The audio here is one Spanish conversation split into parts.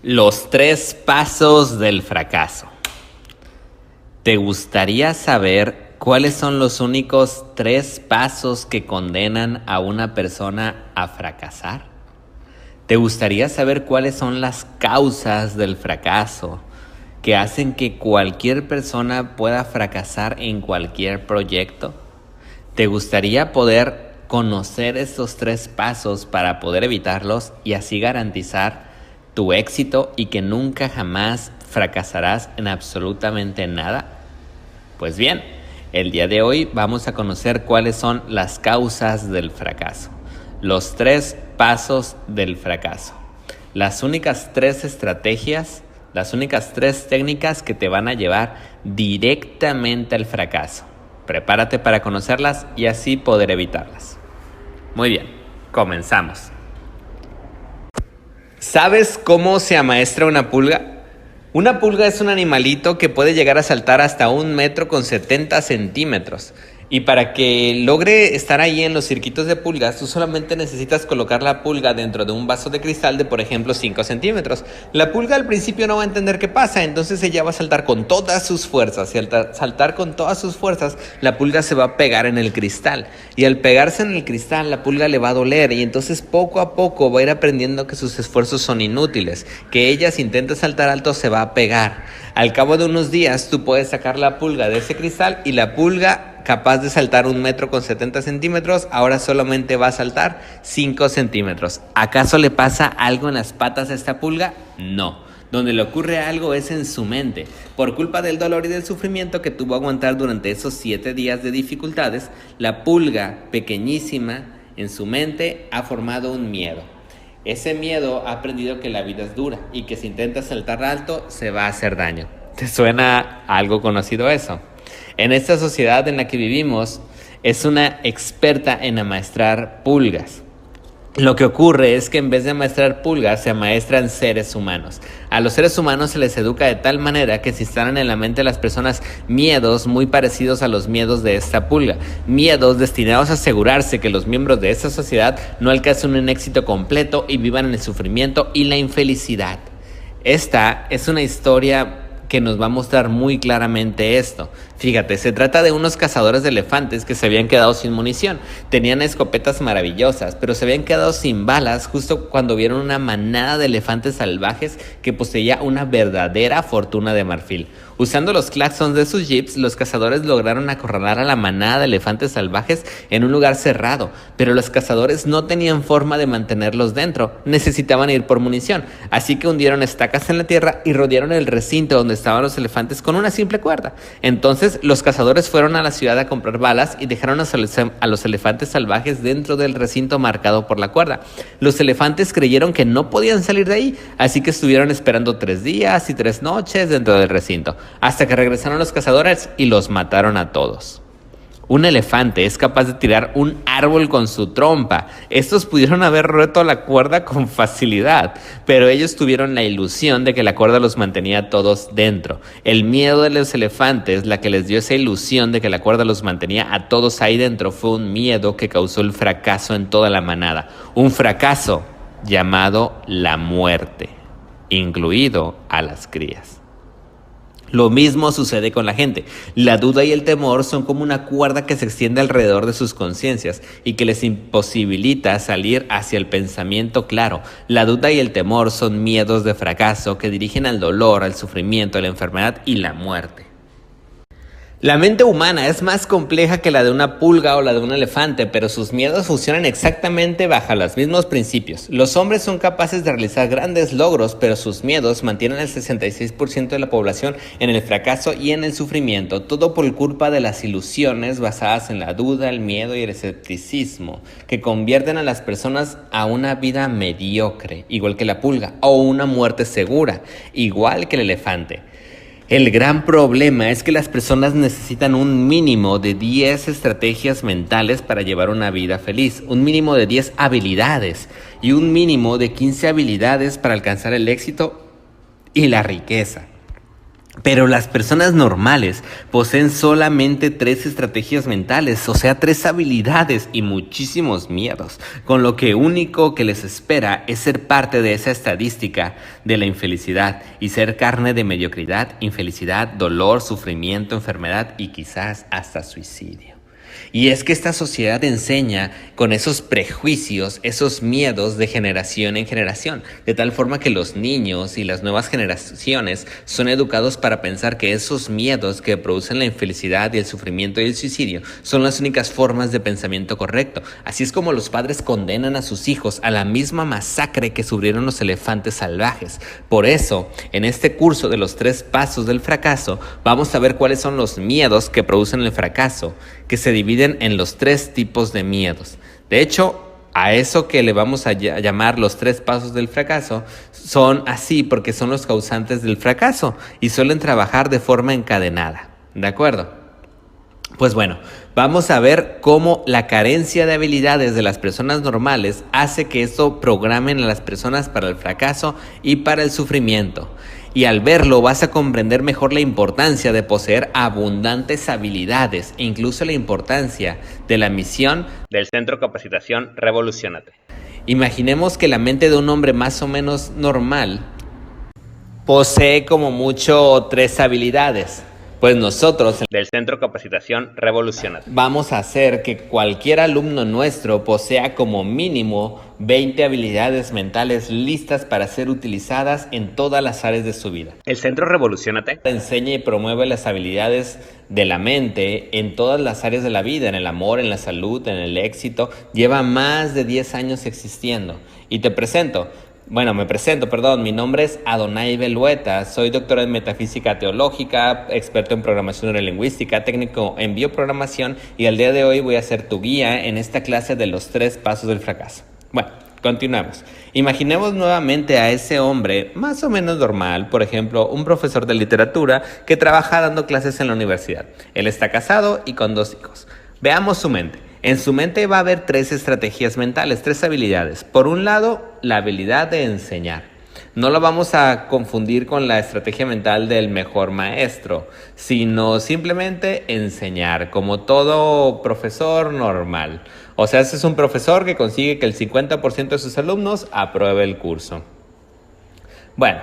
Los 3 pasos del fracaso. ¿Te gustaría saber cuáles son los únicos 3 pasos que condenan a una persona a fracasar? ¿Te gustaría saber cuáles son las causas del fracaso que hacen que cualquier persona pueda fracasar en cualquier proyecto? ¿Te gustaría poder conocer estos 3 pasos para poder evitarlos y así garantizar tu éxito y que nunca jamás fracasarás en absolutamente nada? Pues bien, el día de hoy vamos a conocer cuáles son las causas del fracaso. Los 3 pasos del fracaso. Las únicas 3 estrategias, las únicas 3 técnicas que te van a llevar directamente al fracaso. Prepárate para conocerlas y así poder evitarlas. Muy bien, comenzamos. ¿Sabes cómo se amaestra una pulga? Una pulga es un animalito que puede llegar a saltar hasta 1,70 m. Y para que logre estar ahí en los circuitos de pulgas, tú solamente necesitas colocar la pulga dentro de un vaso de cristal de, por ejemplo, 5 centímetros. La pulga al principio no va a entender qué pasa, entonces ella va a saltar con todas sus fuerzas. Y al saltar con todas sus fuerzas, la pulga se va a pegar en el cristal. Y al pegarse en el cristal, la pulga le va a doler. Y entonces poco a poco va a ir aprendiendo que sus esfuerzos son inútiles. Que ella, si intenta saltar alto, se va a pegar. Al cabo de unos días, tú puedes sacar la pulga de ese cristal y la pulga, capaz de saltar 1,70 m, ahora solamente va a saltar 5 centímetros. ¿Acaso le pasa algo en las patas a esta pulga? No. Donde le ocurre algo es en su mente. Por culpa del dolor y del sufrimiento que tuvo que aguantar durante esos 7 días de dificultades, la pulga pequeñísima en su mente ha formado un miedo. Ese miedo ha aprendido que la vida es dura y que si intenta saltar alto se va a hacer daño. ¿Te suena algo conocido eso? En esta sociedad en la que vivimos, es una experta en amaestrar pulgas. Lo que ocurre es que en vez de amaestrar pulgas, se amaestran seres humanos. A los seres humanos se les educa de tal manera que se instalan en la mente de las personas miedos muy parecidos a los miedos de esta pulga. Miedos destinados a asegurarse que los miembros de esta sociedad no alcancen un éxito completo y vivan en el sufrimiento y la infelicidad. Esta es una historia que nos va a mostrar muy claramente esto. Fíjate, se trata de unos cazadores de elefantes que se habían quedado sin munición. Tenían escopetas maravillosas, pero se habían quedado sin balas justo cuando vieron una manada de elefantes salvajes que poseía una verdadera fortuna de marfil. Usando los claxons de sus jeeps, los cazadores lograron acorralar a la manada de elefantes salvajes en un lugar cerrado, pero los cazadores no tenían forma de mantenerlos dentro, necesitaban ir por munición, así que hundieron estacas en la tierra y rodearon el recinto donde estaban los elefantes con una simple cuerda. Entonces los cazadores fueron a la ciudad a comprar balas y dejaron a los elefantes salvajes dentro del recinto marcado por la cuerda. Los elefantes creyeron que no podían salir de ahí, así que estuvieron esperando 3 días y 3 noches dentro del recinto, hasta que regresaron los cazadores y los mataron a todos. Un elefante es capaz de tirar un árbol con su trompa. Estos pudieron haber roto la cuerda con facilidad, pero ellos tuvieron la ilusión de que la cuerda los mantenía a todos dentro. El miedo de los elefantes, la que les dio esa ilusión de que la cuerda los mantenía a todos ahí dentro, fue un miedo que causó el fracaso en toda la manada. Un fracaso llamado la muerte, incluido a las crías. Lo mismo sucede con la gente. La duda y el temor son como una cuerda que se extiende alrededor de sus conciencias y que les imposibilita salir hacia el pensamiento claro. La duda y el temor son miedos de fracaso que dirigen al dolor, al sufrimiento, a la enfermedad y la muerte. La mente humana es más compleja que la de una pulga o la de un elefante, pero sus miedos funcionan exactamente bajo los mismos principios. Los hombres son capaces de realizar grandes logros, pero sus miedos mantienen al 66% de la población en el fracaso y en el sufrimiento, todo por culpa de las ilusiones basadas en la duda, el miedo y el escepticismo, que convierten a las personas a una vida mediocre, igual que la pulga, o una muerte segura, igual que el elefante. El gran problema es que las personas necesitan un mínimo de 10 estrategias mentales para llevar una vida feliz, un mínimo de 10 habilidades y un mínimo de 15 habilidades para alcanzar el éxito y la riqueza. Pero las personas normales poseen solamente 3 estrategias mentales, o sea, 3 habilidades y muchísimos miedos, con lo que único que les espera es ser parte de esa estadística de la infelicidad y ser carne de mediocridad, infelicidad, dolor, sufrimiento, enfermedad y quizás hasta suicidio. Y es que esta sociedad enseña con esos prejuicios, esos miedos de generación en generación, de tal forma que los niños y las nuevas generaciones son educados para pensar que esos miedos que producen la infelicidad y el sufrimiento y el suicidio son las únicas formas de pensamiento correcto. Así es como los padres condenan a sus hijos a la misma masacre que sufrieron los elefantes salvajes. Por eso, en este curso de los 3 pasos del fracaso, vamos a ver cuáles son los miedos que producen el fracaso, que se dividen en los 3 tipos de miedos. De hecho, a eso que le vamos a llamar los 3 pasos del fracaso, son así porque son los causantes del fracaso y suelen trabajar de forma encadenada. ¿De acuerdo? Pues bueno, vamos a ver cómo la carencia de habilidades de las personas normales hace que esto programen a las personas para el fracaso y para el sufrimiento. Y al verlo vas a comprender mejor la importancia de poseer abundantes habilidades e incluso la importancia de la misión del Centro Capacitación Revolucionate. Imaginemos que la mente de un hombre más o menos normal posee como mucho 3 habilidades. Pues nosotros, del Centro Capacitación Revolucionate, vamos a hacer que cualquier alumno nuestro posea como mínimo 20 habilidades mentales listas para ser utilizadas en todas las áreas de su vida. El Centro Revolucionate enseña y promueve las habilidades de la mente en todas las áreas de la vida, en el amor, en la salud, en el éxito. Lleva más de 10 años existiendo. Y me presento, mi nombre es Adonai Belueta, soy doctor en metafísica teológica, experto en programación neurolingüística, técnico en bioprogramación y al día de hoy voy a ser tu guía en esta clase de los 3 pasos del fracaso. Bueno, continuamos. Imaginemos nuevamente a ese hombre más o menos normal, por ejemplo, un profesor de literatura que trabaja dando clases en la universidad. Él está casado y con 2 hijos. Veamos su mente. En su mente va a haber 3 estrategias mentales, 3 habilidades. Por un lado, la habilidad de enseñar. No lo vamos a confundir con la estrategia mental del mejor maestro, sino simplemente enseñar, como todo profesor normal. O sea, ese es un profesor que consigue que el 50% de sus alumnos apruebe el curso. Bueno,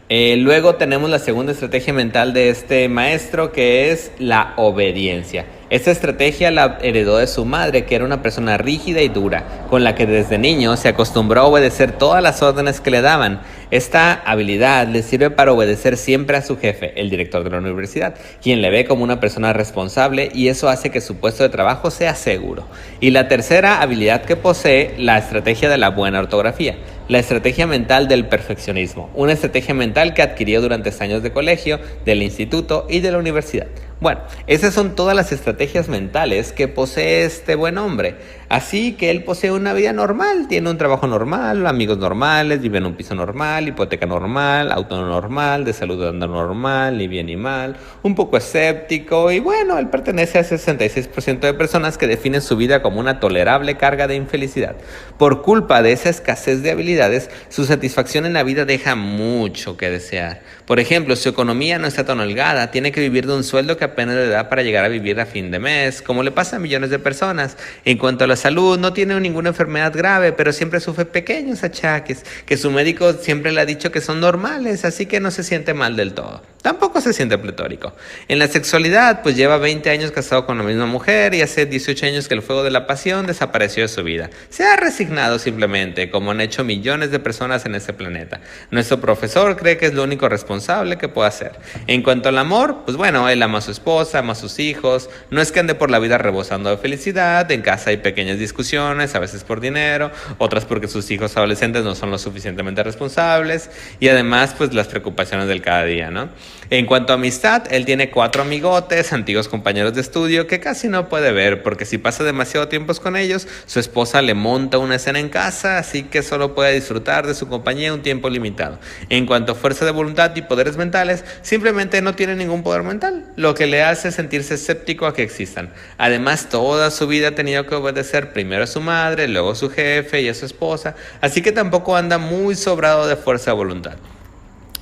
luego tenemos la segunda estrategia mental de este maestro, que es la obediencia. Esta estrategia la heredó de su madre, que era una persona rígida y dura, con la que desde niño se acostumbró a obedecer todas las órdenes que le daban. Esta habilidad le sirve para obedecer siempre a su jefe, el director de la universidad, quien le ve como una persona responsable y eso hace que su puesto de trabajo sea seguro. Y la tercera habilidad que posee, la estrategia de la buena ortografía. La estrategia mental del perfeccionismo, una estrategia mental que adquirió durante años de colegio, del instituto y de la universidad. Bueno, esas son todas las estrategias mentales que posee este buen hombre. Así que él posee una vida normal, tiene un trabajo normal, amigos normales, vive en un piso normal, hipoteca normal, auto normal, de salud anda normal, ni bien ni mal, un poco escéptico y bueno, él pertenece al 66% de personas que definen su vida como una tolerable carga de infelicidad. Por culpa de esa escasez de habilidades, su satisfacción en la vida deja mucho que desear. Por ejemplo, su economía no está tan holgada, tiene que vivir de un sueldo que apenas le da para llegar a vivir a fin de mes, como le pasa a millones de personas. En cuanto a la salud, no tiene ninguna enfermedad grave, pero siempre sufre pequeños achaques, que su médico siempre le ha dicho que son normales, así que no se siente mal del todo. Tampoco se siente pletórico. En la sexualidad, pues lleva 20 años casado con la misma mujer y hace 18 años que el fuego de la pasión desapareció de su vida. Se ha resignado simplemente, como han hecho millones de personas en este planeta. Nuestro profesor cree que es lo único responsable que puede hacer. En cuanto al amor, pues bueno, él ama a su esposa, ama a sus hijos, no es que ande por la vida rebosando de felicidad, en casa hay pequeñas discusiones, a veces por dinero, otras porque sus hijos adolescentes no son lo suficientemente responsables y además pues las preocupaciones del cada día, ¿no? En cuanto a amistad, él tiene 4 amigotes, antiguos compañeros de estudio que casi no puede ver porque si pasa demasiado tiempo con ellos, su esposa le monta una escena en casa, así que solo puede disfrutar de su compañía un tiempo limitado. En cuanto a fuerza de voluntad y poderes mentales, simplemente no tiene ningún poder mental, lo que le hace sentirse escéptico a que existan. Además, toda su vida ha tenido que obedecer primero a su madre, luego a su jefe y a su esposa, así que tampoco anda muy sobrado de fuerza de voluntad.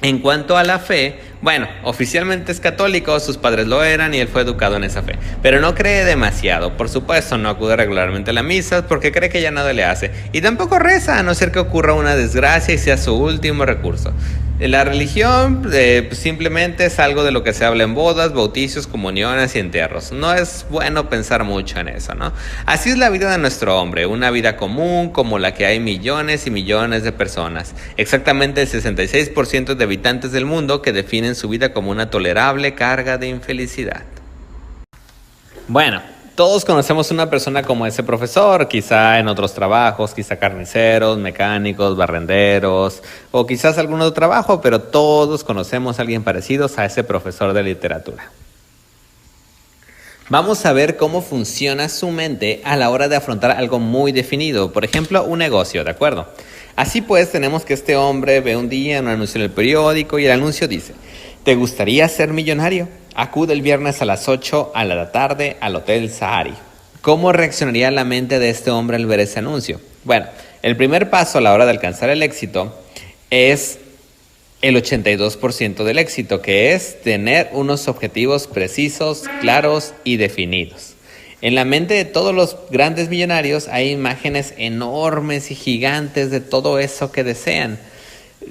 En cuanto a la fe, bueno, oficialmente es católico, sus padres lo eran y él fue educado en esa fe, pero no cree demasiado. Por supuesto, no acude regularmente a la misa porque cree que ya nada le hace, y tampoco reza a no ser que ocurra una desgracia y sea su último recurso. La religión pues simplemente es algo de lo que se habla en bodas, bautizos, comuniones y entierros. No es bueno pensar mucho en eso, ¿no? Así es la vida de nuestro hombre, una vida común como la que hay millones y millones de personas. Exactamente el 66% de habitantes del mundo que definen su vida como una tolerable carga de infelicidad. Bueno, todos conocemos una persona como ese profesor, quizá en otros trabajos, quizá carniceros, mecánicos, barrenderos o quizás algún otro trabajo, pero todos conocemos a alguien parecido a ese profesor de literatura. Vamos a ver cómo funciona su mente a la hora de afrontar algo muy definido, por ejemplo, un negocio, ¿de acuerdo? Así pues, tenemos que este hombre ve un día un anuncio en el periódico y el anuncio dice: ¿te gustaría ser millonario? Acude el viernes a las 8 a la tarde al Hotel Sahari. ¿Cómo reaccionaría la mente de este hombre al ver ese anuncio? Bueno, el primer paso a la hora de alcanzar el éxito es el 82% del éxito, que es tener unos objetivos precisos, claros y definidos. En la mente de todos los grandes millonarios hay imágenes enormes y gigantes de todo eso que desean.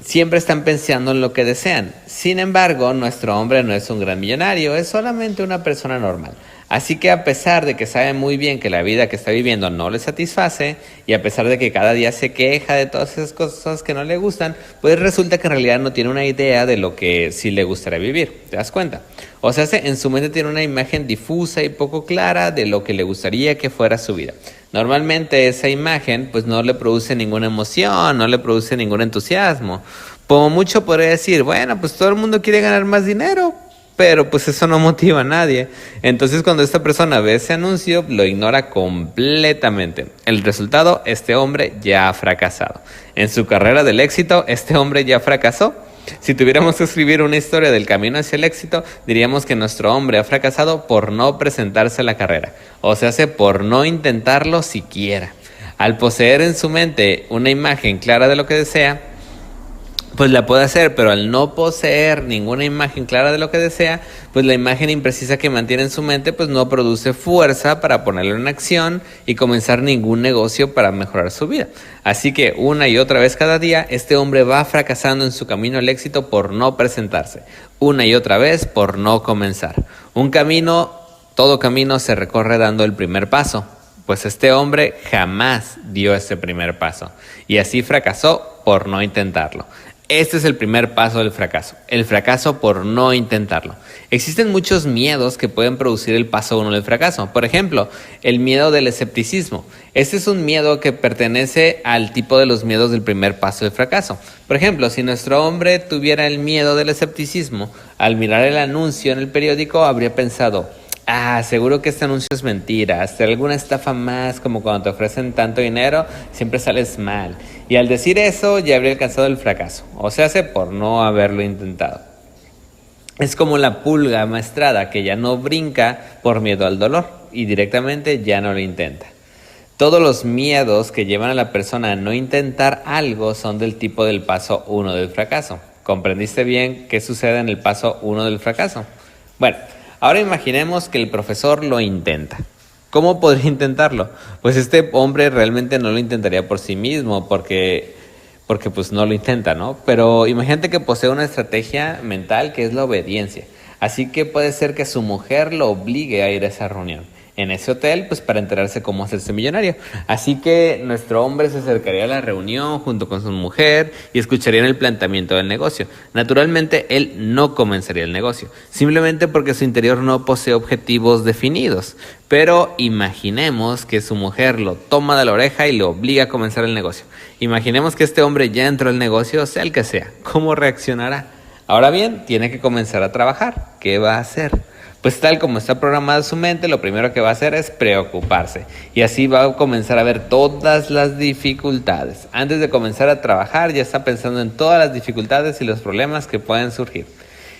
Siempre están pensando en lo que desean. Sin embargo, nuestro hombre no es un gran millonario, es solamente una persona normal. Así que a pesar de que sabe muy bien que la vida que está viviendo no le satisface, y a pesar de que cada día se queja de todas esas cosas que no le gustan, pues resulta que en realidad no tiene una idea de lo que sí le gustaría vivir. ¿Te das cuenta? O sea, en su mente tiene una imagen difusa y poco clara de lo que le gustaría que fuera su vida. Normalmente esa imagen pues no le produce ninguna emoción, no le produce ningún entusiasmo. Como mucho podría decir, bueno, pues todo el mundo quiere ganar más dinero, pero pues eso no motiva a nadie. Entonces cuando esta persona ve ese anuncio, lo ignora completamente. El resultado, este hombre ya ha fracasado. En su carrera del éxito, este hombre ya fracasó. Si tuviéramos que escribir una historia del camino hacia el éxito, diríamos que nuestro hombre ha fracasado por no presentarse a la carrera. O sea, por no intentarlo siquiera. Al poseer en su mente una imagen clara de lo que desea, pues la puede hacer, pero al no poseer ninguna imagen clara de lo que desea, pues la imagen imprecisa que mantiene en su mente pues no produce fuerza para ponerlo en acción y comenzar ningún negocio para mejorar su vida. Así que una y otra vez cada día, este hombre va fracasando en su camino al éxito por no presentarse, una y otra vez por no comenzar. Todo camino se recorre dando el primer paso, pues este hombre jamás dio ese primer paso y así fracasó por no intentarlo. Este es el primer paso del fracaso, el fracaso por no intentarlo. Existen muchos miedos que pueden producir el paso 1 del fracaso. Por ejemplo, el miedo del escepticismo. Este es un miedo que pertenece al tipo de los miedos del primer paso del fracaso. Por ejemplo, si nuestro hombre tuviera el miedo del escepticismo, al mirar el anuncio en el periódico habría pensado: seguro que este anuncio es mentira, hasta alguna estafa más, como cuando te ofrecen tanto dinero, siempre sales mal. Y al decir eso, ya habría alcanzado el fracaso, o sea, por no haberlo intentado. Es como la pulga amaestrada que ya no brinca por miedo al dolor y directamente ya no lo intenta. Todos los miedos que llevan a la persona a no intentar algo son del tipo del paso 1 del fracaso. ¿Comprendiste bien qué sucede en el paso 1 del fracaso? Bueno, ahora imaginemos que el profesor lo intenta. ¿Cómo podría intentarlo? Pues este hombre realmente no lo intentaría por sí mismo, porque pues no lo intenta, ¿no? Pero imagínate que posee una estrategia mental que es la obediencia. Así que puede ser que su mujer lo obligue a ir a esa reunión en ese hotel, pues para enterarse cómo hacerse millonario. Así que nuestro hombre se acercaría a la reunión junto con su mujer y escucharían el planteamiento del negocio. Naturalmente, él no comenzaría el negocio, simplemente porque su interior no posee objetivos definidos. Pero imaginemos que su mujer lo toma de la oreja y le obliga a comenzar el negocio. Imaginemos que este hombre ya entró al negocio, sea el que sea. ¿Cómo reaccionará? Ahora bien, tiene que comenzar a trabajar. ¿Qué va a hacer? Pues tal como está programada su mente, lo primero que va a hacer es preocuparse. Y así va a comenzar a ver todas las dificultades. Antes de comenzar a trabajar, ya está pensando en todas las dificultades y los problemas que pueden surgir.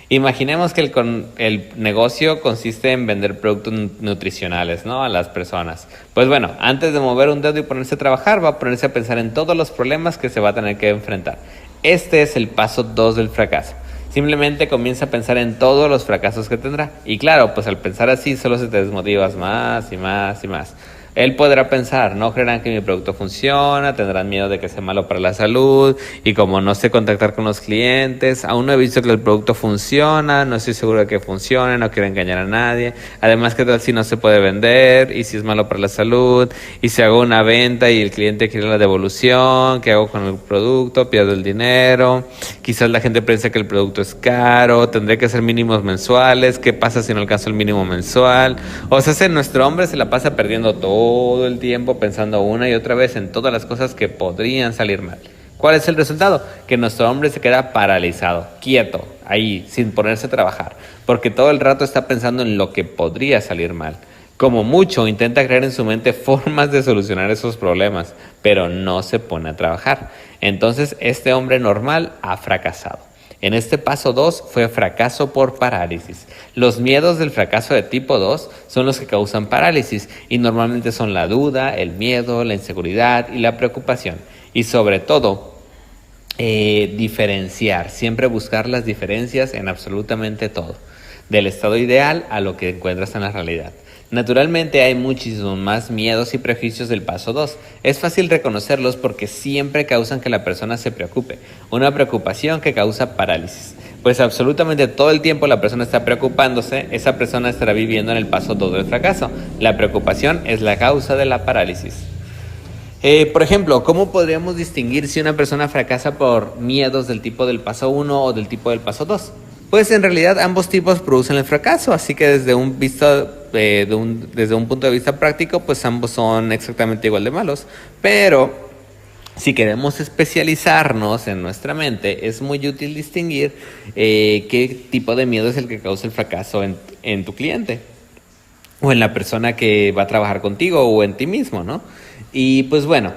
Imaginemos que el negocio consiste en vender productos nutricionales, ¿no?, a las personas. Pues bueno, antes de mover un dedo y ponerse a trabajar, va a ponerse a pensar en todos los problemas que se va a tener que enfrentar. Este es el paso 2 del fracaso. Simplemente comienza a pensar en todos los fracasos que tendrá. Y claro, pues al pensar así solo se te desmotivas más y más y más. Él podrá pensar, no creerán que mi producto funciona, tendrán miedo de que sea malo para la salud, y como no sé contactar con los clientes, aún no he visto que el producto funciona, no estoy seguro de que funcione, no quiero engañar a nadie, además qué tal si no se puede vender, y si es malo para la salud, y si hago una venta y el cliente quiere la devolución, ¿qué hago con el producto? Pierdo el dinero, quizás la gente piensa que el producto es caro, tendré que hacer mínimos mensuales, ¿qué pasa si no alcanzo el mínimo mensual? O sea, nuestro hombre se la pasa perdiendo todo el tiempo pensando una y otra vez en todas las cosas que podrían salir mal. ¿Cuál es el resultado? Que nuestro hombre se queda paralizado, quieto, ahí, sin ponerse a trabajar, porque todo el rato está pensando en lo que podría salir mal. Como mucho, intenta crear en su mente formas de solucionar esos problemas, pero no se pone a trabajar. Entonces, este hombre normal ha fracasado. En este paso 2 fue fracaso por parálisis. Los miedos del fracaso de tipo 2 son los que causan parálisis y normalmente son la duda, el miedo, la inseguridad y la preocupación. Y sobre todo, diferenciar, siempre buscar las diferencias en absolutamente todo, del estado ideal a lo que encuentras en la realidad. Naturalmente hay muchísimos más miedos y prejuicios del paso 2. Es fácil reconocerlos porque siempre causan que la persona se preocupe. Una preocupación que causa parálisis. Pues absolutamente todo el tiempo la persona está preocupándose, esa persona estará viviendo en el paso 2 del fracaso. La preocupación es la causa de la parálisis. Por ejemplo, ¿cómo podríamos distinguir si una persona fracasa por miedos del tipo del paso 1 o del tipo del paso 2? Pues en realidad ambos tipos producen el fracaso, así que desde un punto de vista práctico, pues ambos son exactamente igual de malos. Pero si queremos especializarnos en nuestra mente, es muy útil distinguir qué tipo de miedo es el que causa el fracaso en tu cliente, o en la persona que va a trabajar contigo, o en ti mismo, ¿no? Y pues bueno,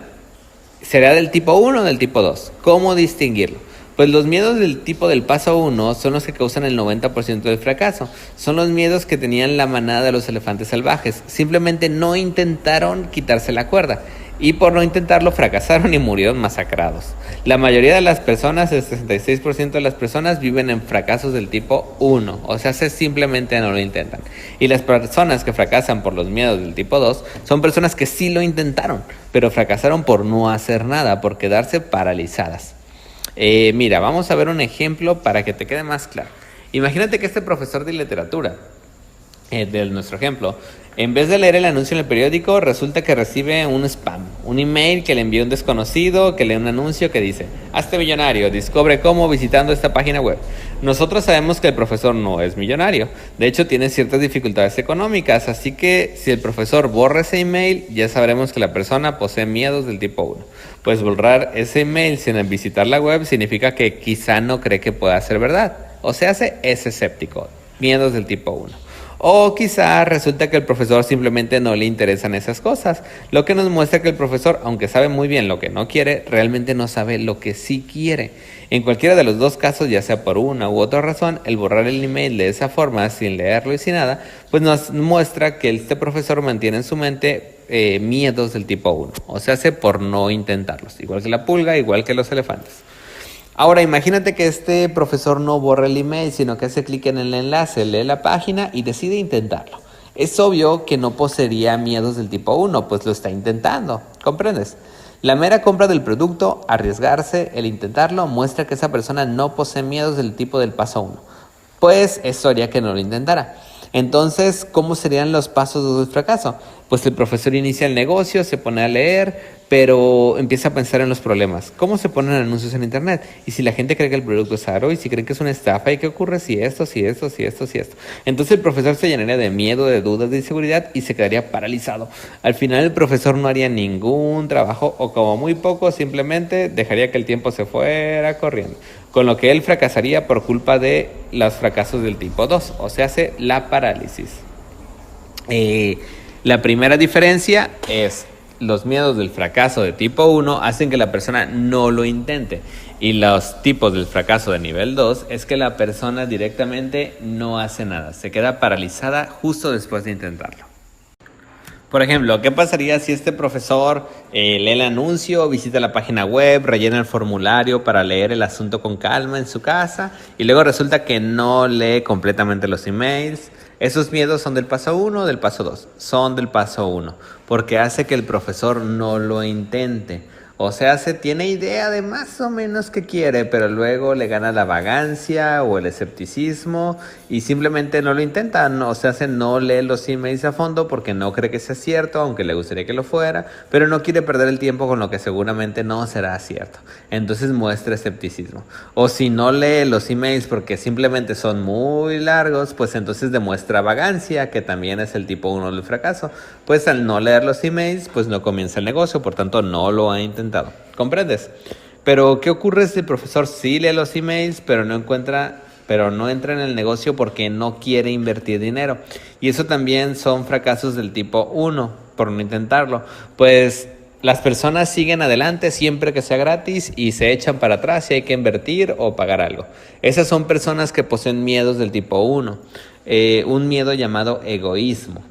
¿será del tipo 1 o del tipo 2? ¿Cómo distinguirlo? Pues los miedos del tipo del paso 1 son los que causan el 90% del fracaso. Son los miedos que tenían la manada de los elefantes salvajes. Simplemente no intentaron quitarse la cuerda. Y por no intentarlo fracasaron y murieron masacrados. La mayoría de las personas, el 66% de las personas, viven en fracasos del tipo 1. O sea, simplemente no lo intentan. Y las personas que fracasan por los miedos del tipo 2 son personas que sí lo intentaron, pero fracasaron por no hacer nada, por quedarse paralizadas. Mira, vamos a ver un ejemplo para que te quede más claro. Imagínate que este profesor de literatura, de nuestro ejemplo, en vez de leer el anuncio en el periódico, resulta que recibe un spam, un email que le envió un desconocido, que lee un anuncio que dice: hazte millonario, descubre cómo visitando esta página web. Nosotros sabemos que el profesor no es millonario, de hecho tiene ciertas dificultades económicas, así que si el profesor borra ese email, ya sabremos que la persona posee miedos del tipo 1. Pues borrar ese email sin visitar la web significa que quizá no cree que pueda ser verdad, o sea, es escéptico, miedos del tipo 1. O quizá resulta que el profesor simplemente no le interesan esas cosas, lo que nos muestra que el profesor, aunque sabe muy bien lo que no quiere, realmente no sabe lo que sí quiere. En cualquiera de los dos casos, ya sea por una u otra razón, el borrar el email de esa forma, sin leerlo y sin nada, pues nos muestra que este profesor mantiene en su mente miedos del tipo 1, o sea, hace por no intentarlos, igual que la pulga, igual que los elefantes. Ahora imagínate que este profesor no borra el email, sino que hace clic en el enlace, lee la página y decide intentarlo. Es obvio que no poseería miedos del tipo 1, pues lo está intentando, ¿comprendes? La mera compra del producto, arriesgarse, el intentarlo, muestra que esa persona no posee miedos del tipo del paso 1, pues es obvio que no lo intentara. Entonces, ¿cómo serían los pasos del fracaso? Pues el profesor inicia el negocio, se pone a leer, pero empieza a pensar en los problemas. ¿Cómo se ponen anuncios en internet? Y si la gente cree que el producto es caro, y si creen que es una estafa, ¿y qué ocurre si esto, si esto, si esto, si esto? Entonces el profesor se llenaría de miedo, de dudas, de inseguridad y se quedaría paralizado. Al final el profesor no haría ningún trabajo, o como muy poco, simplemente dejaría que el tiempo se fuera corriendo, con lo que él fracasaría por culpa de los fracasos del tipo 2, o sea, hace la parálisis. La primera diferencia es: los miedos del fracaso de tipo 1 hacen que la persona no lo intente, y los tipos del fracaso de nivel 2 es que la persona directamente no hace nada, se queda paralizada justo después de intentarlo. Por ejemplo, ¿qué pasaría si este profesor lee el anuncio, visita la página web, rellena el formulario para leer el asunto con calma en su casa y luego resulta que no lee completamente los emails? Esos miedos son del paso 1 o del paso 2. Son del paso 1, porque hace que el profesor no lo intente. O sea, se tiene idea de más o menos qué quiere, pero luego le gana la vagancia o el escepticismo y simplemente no lo intenta. No, o sea, no lee los emails a fondo porque no cree que sea cierto, aunque le gustaría que lo fuera, pero no quiere perder el tiempo con lo que seguramente no será cierto. Entonces muestra escepticismo. O si no lee los emails porque simplemente son muy largos, pues entonces demuestra vagancia, que también es el tipo 1 del fracaso. Pues al no leer los emails, pues no comienza el negocio, por tanto no lo ha intentado. ¿Comprendes? Pero ¿qué ocurre si el profesor sí lee los emails, pero no entra en el negocio porque no quiere invertir dinero? Y eso también son fracasos del tipo 1, por no intentarlo. Pues las personas siguen adelante siempre que sea gratis y se echan para atrás si hay que invertir o pagar algo. Esas son personas que poseen miedos del tipo 1, un miedo llamado egoísmo.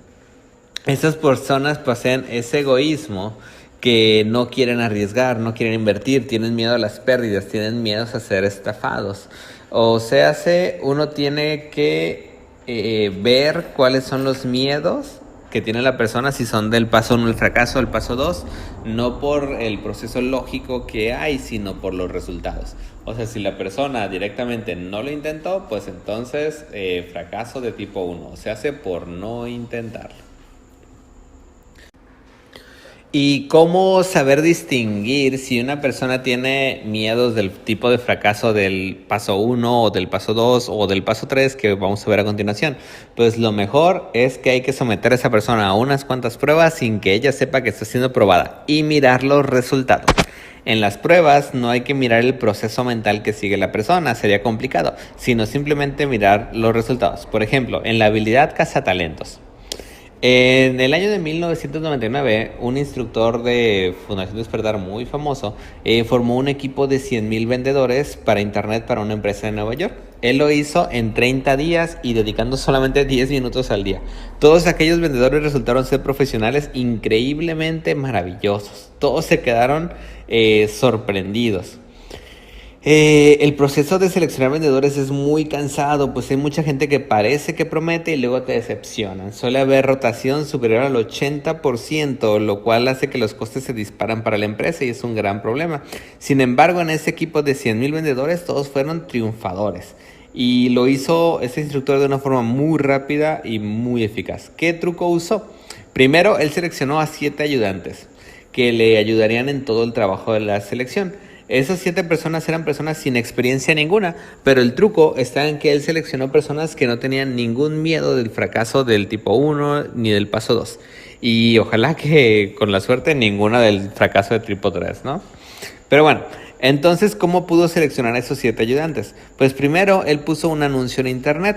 Estas personas poseen ese egoísmo que no quieren arriesgar, no quieren invertir, tienen miedo a las pérdidas, tienen miedo a ser estafados. O sea, uno tiene que ver cuáles son los miedos que tiene la persona, si son del paso 1 el fracaso, del paso 2, no por el proceso lógico que hay, sino por los resultados. O sea, si la persona directamente no lo intentó, pues entonces fracaso de tipo 1, se hace por no intentarlo. ¿Y cómo saber distinguir si una persona tiene miedos del tipo de fracaso del paso 1 o del paso 2 o del paso 3 que vamos a ver a continuación? Pues lo mejor es que hay que someter a esa persona a unas cuantas pruebas sin que ella sepa que está siendo probada y mirar los resultados. En las pruebas no hay que mirar el proceso mental que sigue la persona, sería complicado, sino simplemente mirar los resultados. Por ejemplo, en la habilidad cazatalentos. En el año de 1999, un instructor de Fundación Despertar muy famoso formó un equipo de 100,000 vendedores para internet para una empresa de Nueva York. Él lo hizo en 30 días y dedicando solamente 10 minutos al día. Todos aquellos vendedores resultaron ser profesionales increíblemente maravillosos. Todos se quedaron sorprendidos. El proceso de seleccionar vendedores es muy cansado, pues hay mucha gente que parece que promete y luego te decepcionan. Suele haber rotación superior al 80%, lo cual hace que los costes se disparan para la empresa y es un gran problema. Sin embargo, en ese equipo de 100,000 vendedores, todos fueron triunfadores. Y lo hizo ese instructor de una forma muy rápida y muy eficaz. ¿Qué truco usó? Primero, él seleccionó a 7 ayudantes que le ayudarían en todo el trabajo de la selección. Esas 7 personas eran personas sin experiencia ninguna, pero el truco está en que él seleccionó personas que no tenían ningún miedo del fracaso del tipo 1 ni del paso 2. Y ojalá que con la suerte ninguna del fracaso de tipo 3, ¿no? Pero bueno, entonces, ¿cómo pudo seleccionar a esos 7 ayudantes? Pues primero, él puso un anuncio en internet,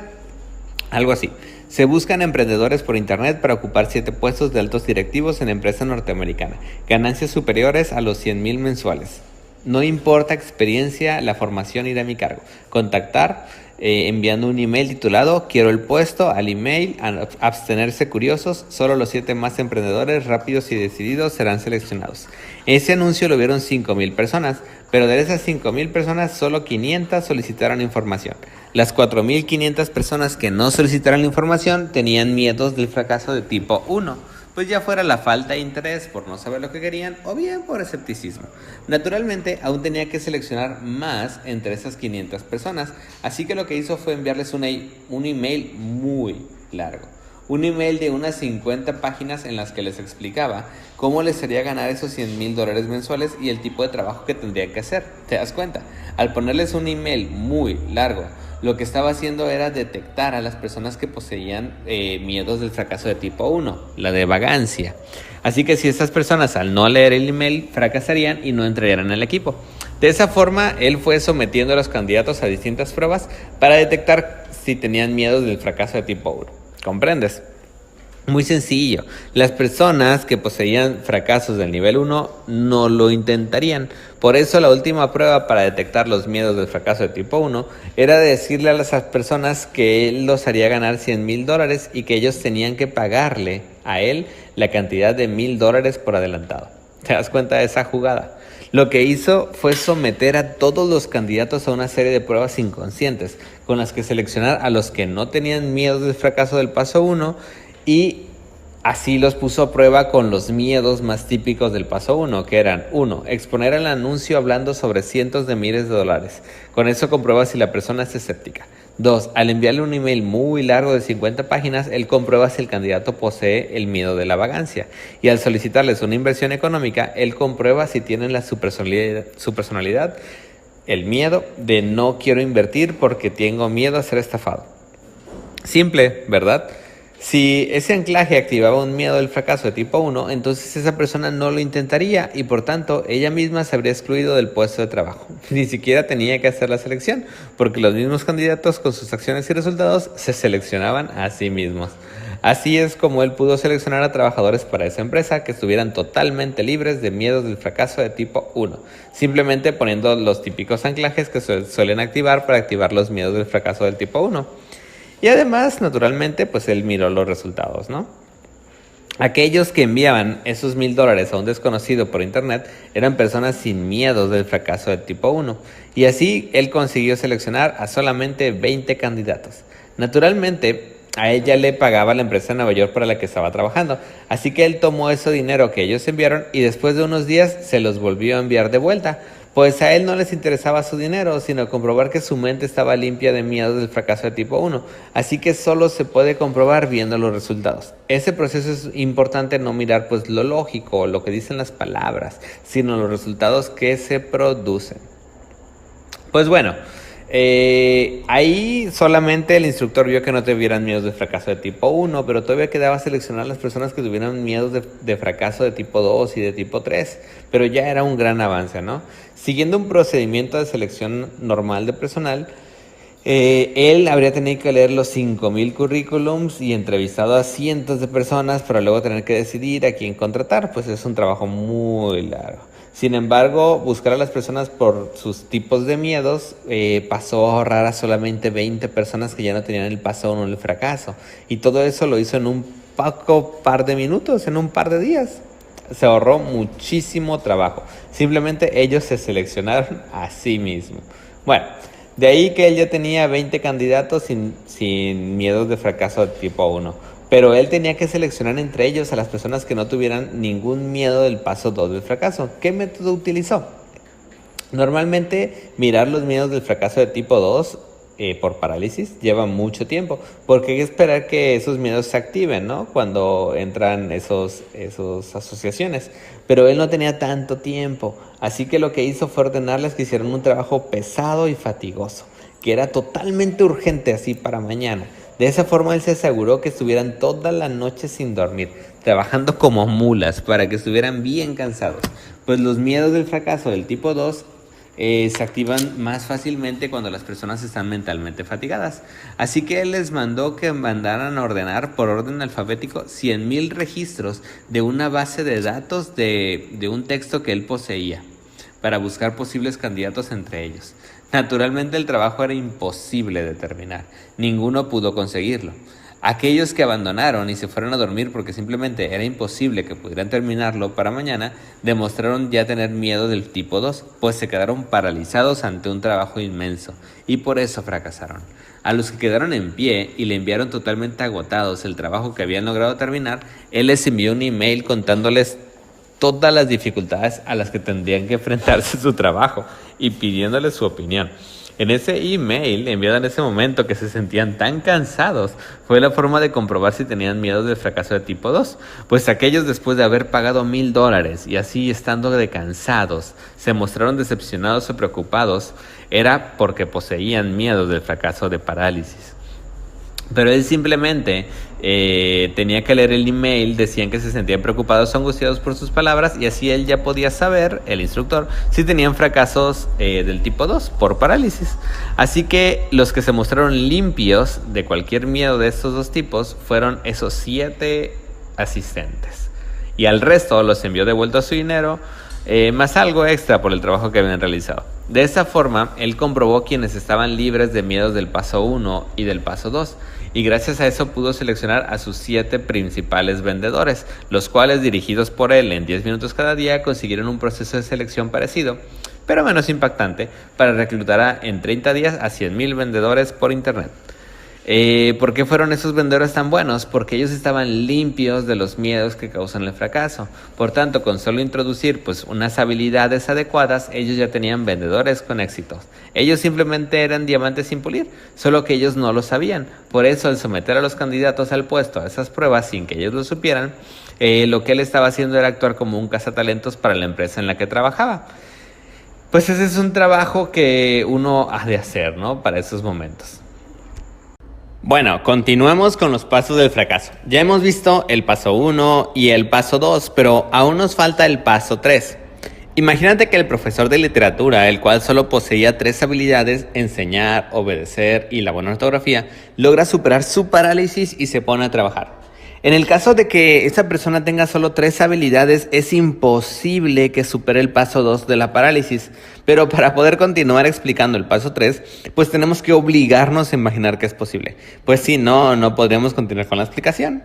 algo así. Se buscan emprendedores por internet para ocupar 7 puestos de altos directivos en empresa norteamericana. Ganancias superiores a los 100,000 mensuales. No importa experiencia, la formación irá a mi cargo. Contactar enviando un email titulado "Quiero el puesto" al email, abstenerse curiosos, solo los 7 más emprendedores rápidos y decididos serán seleccionados. Ese anuncio lo vieron 5,000 personas, pero de esas 5,000 personas solo 500 solicitaron información. Las 4,500 personas que no solicitaron la información tenían miedos del fracaso de tipo 1. Pues ya fuera la falta de interés por no saber lo que querían o bien por escepticismo. Naturalmente, aún tenía que seleccionar más entre esas 500 personas, así que lo que hizo fue enviarles un email muy largo. Un email de unas 50 páginas en las que les explicaba cómo les haría ganar esos $100,000 mensuales y el tipo de trabajo que tendrían que hacer. ¿Te das cuenta? Al ponerles un email muy largo, lo que estaba haciendo era detectar a las personas que poseían miedos del fracaso de tipo 1, la de vagancia. Así que si estas personas al no leer el email fracasarían y no entrarían en el equipo. De esa forma, él fue sometiendo a los candidatos a distintas pruebas para detectar si tenían miedos del fracaso de tipo 1. ¿Comprendes? Muy sencillo, las personas que poseían fracasos del nivel 1 no lo intentarían. Por eso la última prueba para detectar los miedos del fracaso de tipo 1 era decirle a las personas que él los haría ganar $100,000 y que ellos tenían que pagarle a él la cantidad de $1,000 por adelantado. ¿Te das cuenta de esa jugada? Lo que hizo fue someter a todos los candidatos a una serie de pruebas inconscientes, con las que seleccionar a los que no tenían miedo del fracaso del paso 1 y así los puso a prueba con los miedos más típicos del paso 1, que eran 1. Exponer el anuncio hablando sobre cientos de miles de dólares. Con eso comprueba si la persona es escéptica. 2. Al enviarle un email muy largo de 50 páginas, él comprueba si el candidato posee el miedo de la vagancia. Y al solicitarles una inversión económica, él comprueba si tienen su personalidad, el miedo de no quiero invertir porque tengo miedo a ser estafado. Simple, ¿verdad? Si ese anclaje activaba un miedo del fracaso de tipo 1, entonces esa persona no lo intentaría y por tanto ella misma se habría excluido del puesto de trabajo. Ni siquiera tenía que hacer la selección, porque los mismos candidatos con sus acciones y resultados se seleccionaban a sí mismos. Así es como él pudo seleccionar a trabajadores para esa empresa que estuvieran totalmente libres de miedos del fracaso de tipo 1, simplemente poniendo los típicos anclajes que suelen activar para activar los miedos del fracaso del tipo 1. Y además, naturalmente, pues él miró los resultados, ¿no? Aquellos que enviaban esos $1,000 a un desconocido por internet eran personas sin miedos del fracaso de tipo 1. Y así él consiguió seleccionar a solamente 20 candidatos. Naturalmente, a ella le pagaba la empresa de Nueva York para la que estaba trabajando. Así que él tomó ese dinero que ellos enviaron y después de unos días se los volvió a enviar de vuelta. Pues a él no les interesaba su dinero, sino comprobar que su mente estaba limpia de miedos del fracaso de tipo 1. Así que solo se puede comprobar viendo los resultados. Ese proceso es importante, no mirar pues lo lógico o lo que dicen las palabras, sino los resultados que se producen. Pues bueno, ahí solamente el instructor vio que no tuvieran miedos de fracaso de tipo 1, pero todavía quedaba seleccionar a las personas que tuvieran miedos de fracaso de tipo 2 y de tipo 3, pero ya era un gran avance, ¿no? Siguiendo un procedimiento de selección normal de personal, él habría tenido que leer los 5,000 currículums y entrevistado a cientos de personas para luego tener que decidir a quién contratar, pues es un trabajo muy largo. Sin embargo, buscar a las personas por sus tipos de miedos pasó a ahorrar a solamente 20 personas que ya no tenían el paso 1 del fracaso. Y todo eso lo hizo en un par de minutos, en un par de días. Se ahorró muchísimo trabajo. Simplemente ellos se seleccionaron a sí mismos. Bueno, de ahí que él ya tenía 20 candidatos sin miedos de fracaso de tipo 1. Pero él tenía que seleccionar entre ellos a las personas que no tuvieran ningún miedo del paso 2 del fracaso. ¿Qué método utilizó? Normalmente mirar los miedos del fracaso de tipo 2 por parálisis lleva mucho tiempo, porque hay que esperar que esos miedos se activen, ¿no? Cuando entran esas asociaciones. Pero él no tenía tanto tiempo, así que lo que hizo fue ordenarles que hicieran un trabajo pesado y fatigoso, que era totalmente urgente así para mañana. De esa forma él se aseguró que estuvieran toda la noche sin dormir, trabajando como mulas para que estuvieran bien cansados. Pues los miedos del fracaso del tipo 2 se activan más fácilmente cuando las personas están mentalmente fatigadas. Así que él les mandó que mandaran a ordenar por orden alfabético 100,000 registros de una base de datos de un texto que él poseía para buscar posibles candidatos entre ellos. Naturalmente el trabajo era imposible de terminar, ninguno pudo conseguirlo. Aquellos que abandonaron y se fueron a dormir porque simplemente era imposible que pudieran terminarlo para mañana, demostraron ya tener miedo del tipo 2, pues se quedaron paralizados ante un trabajo inmenso y por eso fracasaron. A los que quedaron en pie y le enviaron totalmente agotados el trabajo que habían logrado terminar, él les envió un email contándoles todas las dificultades a las que tendrían que enfrentarse su trabajo y pidiéndoles su opinión. En ese email enviado en ese momento que se sentían tan cansados, fue la forma de comprobar si tenían miedo del fracaso de tipo 2, pues aquellos después de haber pagado $1,000 y así estando de cansados, se mostraron decepcionados o preocupados, era porque poseían miedo del fracaso de parálisis. Pero él simplemente tenía que leer el email, decían que se sentían preocupados o angustiados por sus palabras y así él ya podía saber, el instructor, si tenían fracasos del tipo 2 por parálisis. Así que los que se mostraron limpios de cualquier miedo de estos dos tipos fueron esos 7 asistentes. Y al resto los envió de vuelta a su dinero, más algo extra por el trabajo que habían realizado. De esta forma, él comprobó quienes estaban libres de miedos del paso 1 y del paso 2, y gracias a eso pudo seleccionar a sus 7 principales vendedores, los cuales, dirigidos por él en 10 minutos cada día, consiguieron un proceso de selección parecido, pero menos impactante, para reclutar en 30 días a 100,000 vendedores por internet. ¿Por qué fueron esos vendedores tan buenos? Porque ellos estaban limpios de los miedos que causan el fracaso. Por tanto, con solo introducir unas habilidades adecuadas, ellos ya tenían vendedores con éxito. Ellos simplemente eran diamantes sin pulir, solo que ellos no lo sabían. Por eso, al someter a los candidatos al puesto a esas pruebas sin que ellos lo supieran, lo que él estaba haciendo era actuar como un cazatalentos para la empresa en la que trabajaba. Pues ese es un trabajo que uno ha de hacer, ¿no? Para esos momentos. Bueno, continuemos con los pasos del fracaso. Ya hemos visto el paso 1 y el paso 2, pero aún nos falta el paso 3. Imagínate que el profesor de literatura, el cual solo poseía 3 habilidades, enseñar, obedecer y la buena ortografía, logra superar su parálisis y se pone a trabajar. En el caso de que esa persona tenga solo 3 habilidades, es imposible que supere el paso 2 de la parálisis. Pero para poder continuar explicando el paso 3, pues tenemos que obligarnos a imaginar que es posible. Pues si no, no podríamos continuar con la explicación.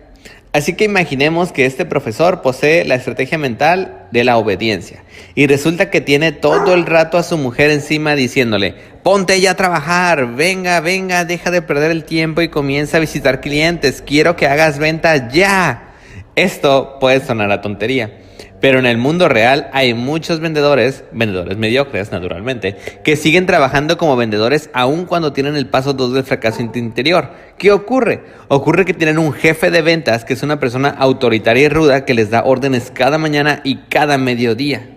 Así que imaginemos que este profesor posee la estrategia mental de la obediencia. Y resulta que tiene todo el rato a su mujer encima diciéndole: ponte ya a trabajar, venga, deja de perder el tiempo y comienza a visitar clientes, quiero que hagas ventas ya. Esto puede sonar a tontería, pero en el mundo real hay muchos vendedores mediocres naturalmente, que siguen trabajando como vendedores aun cuando tienen el paso 2 del fracaso interior. ¿Qué ocurre? Ocurre que tienen un jefe de ventas que es una persona autoritaria y ruda que les da órdenes cada mañana y cada mediodía.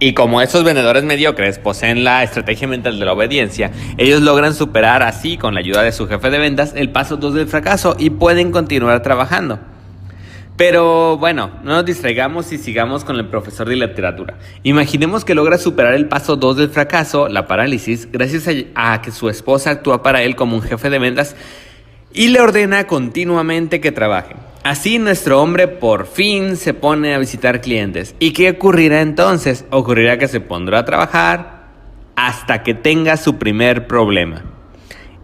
Y como esos vendedores mediocres poseen la estrategia mental de la obediencia, ellos logran superar así, con la ayuda de su jefe de ventas, el paso 2 del fracaso y pueden continuar trabajando. Pero bueno, no nos distraigamos y sigamos con el profesor de literatura. Imaginemos que logra superar el paso 2 del fracaso, la parálisis, gracias a que su esposa actúa para él como un jefe de ventas y le ordena continuamente que trabaje. Así nuestro hombre por fin se pone a visitar clientes. ¿Y qué ocurrirá entonces? Ocurrirá que se pondrá a trabajar hasta que tenga su primer problema.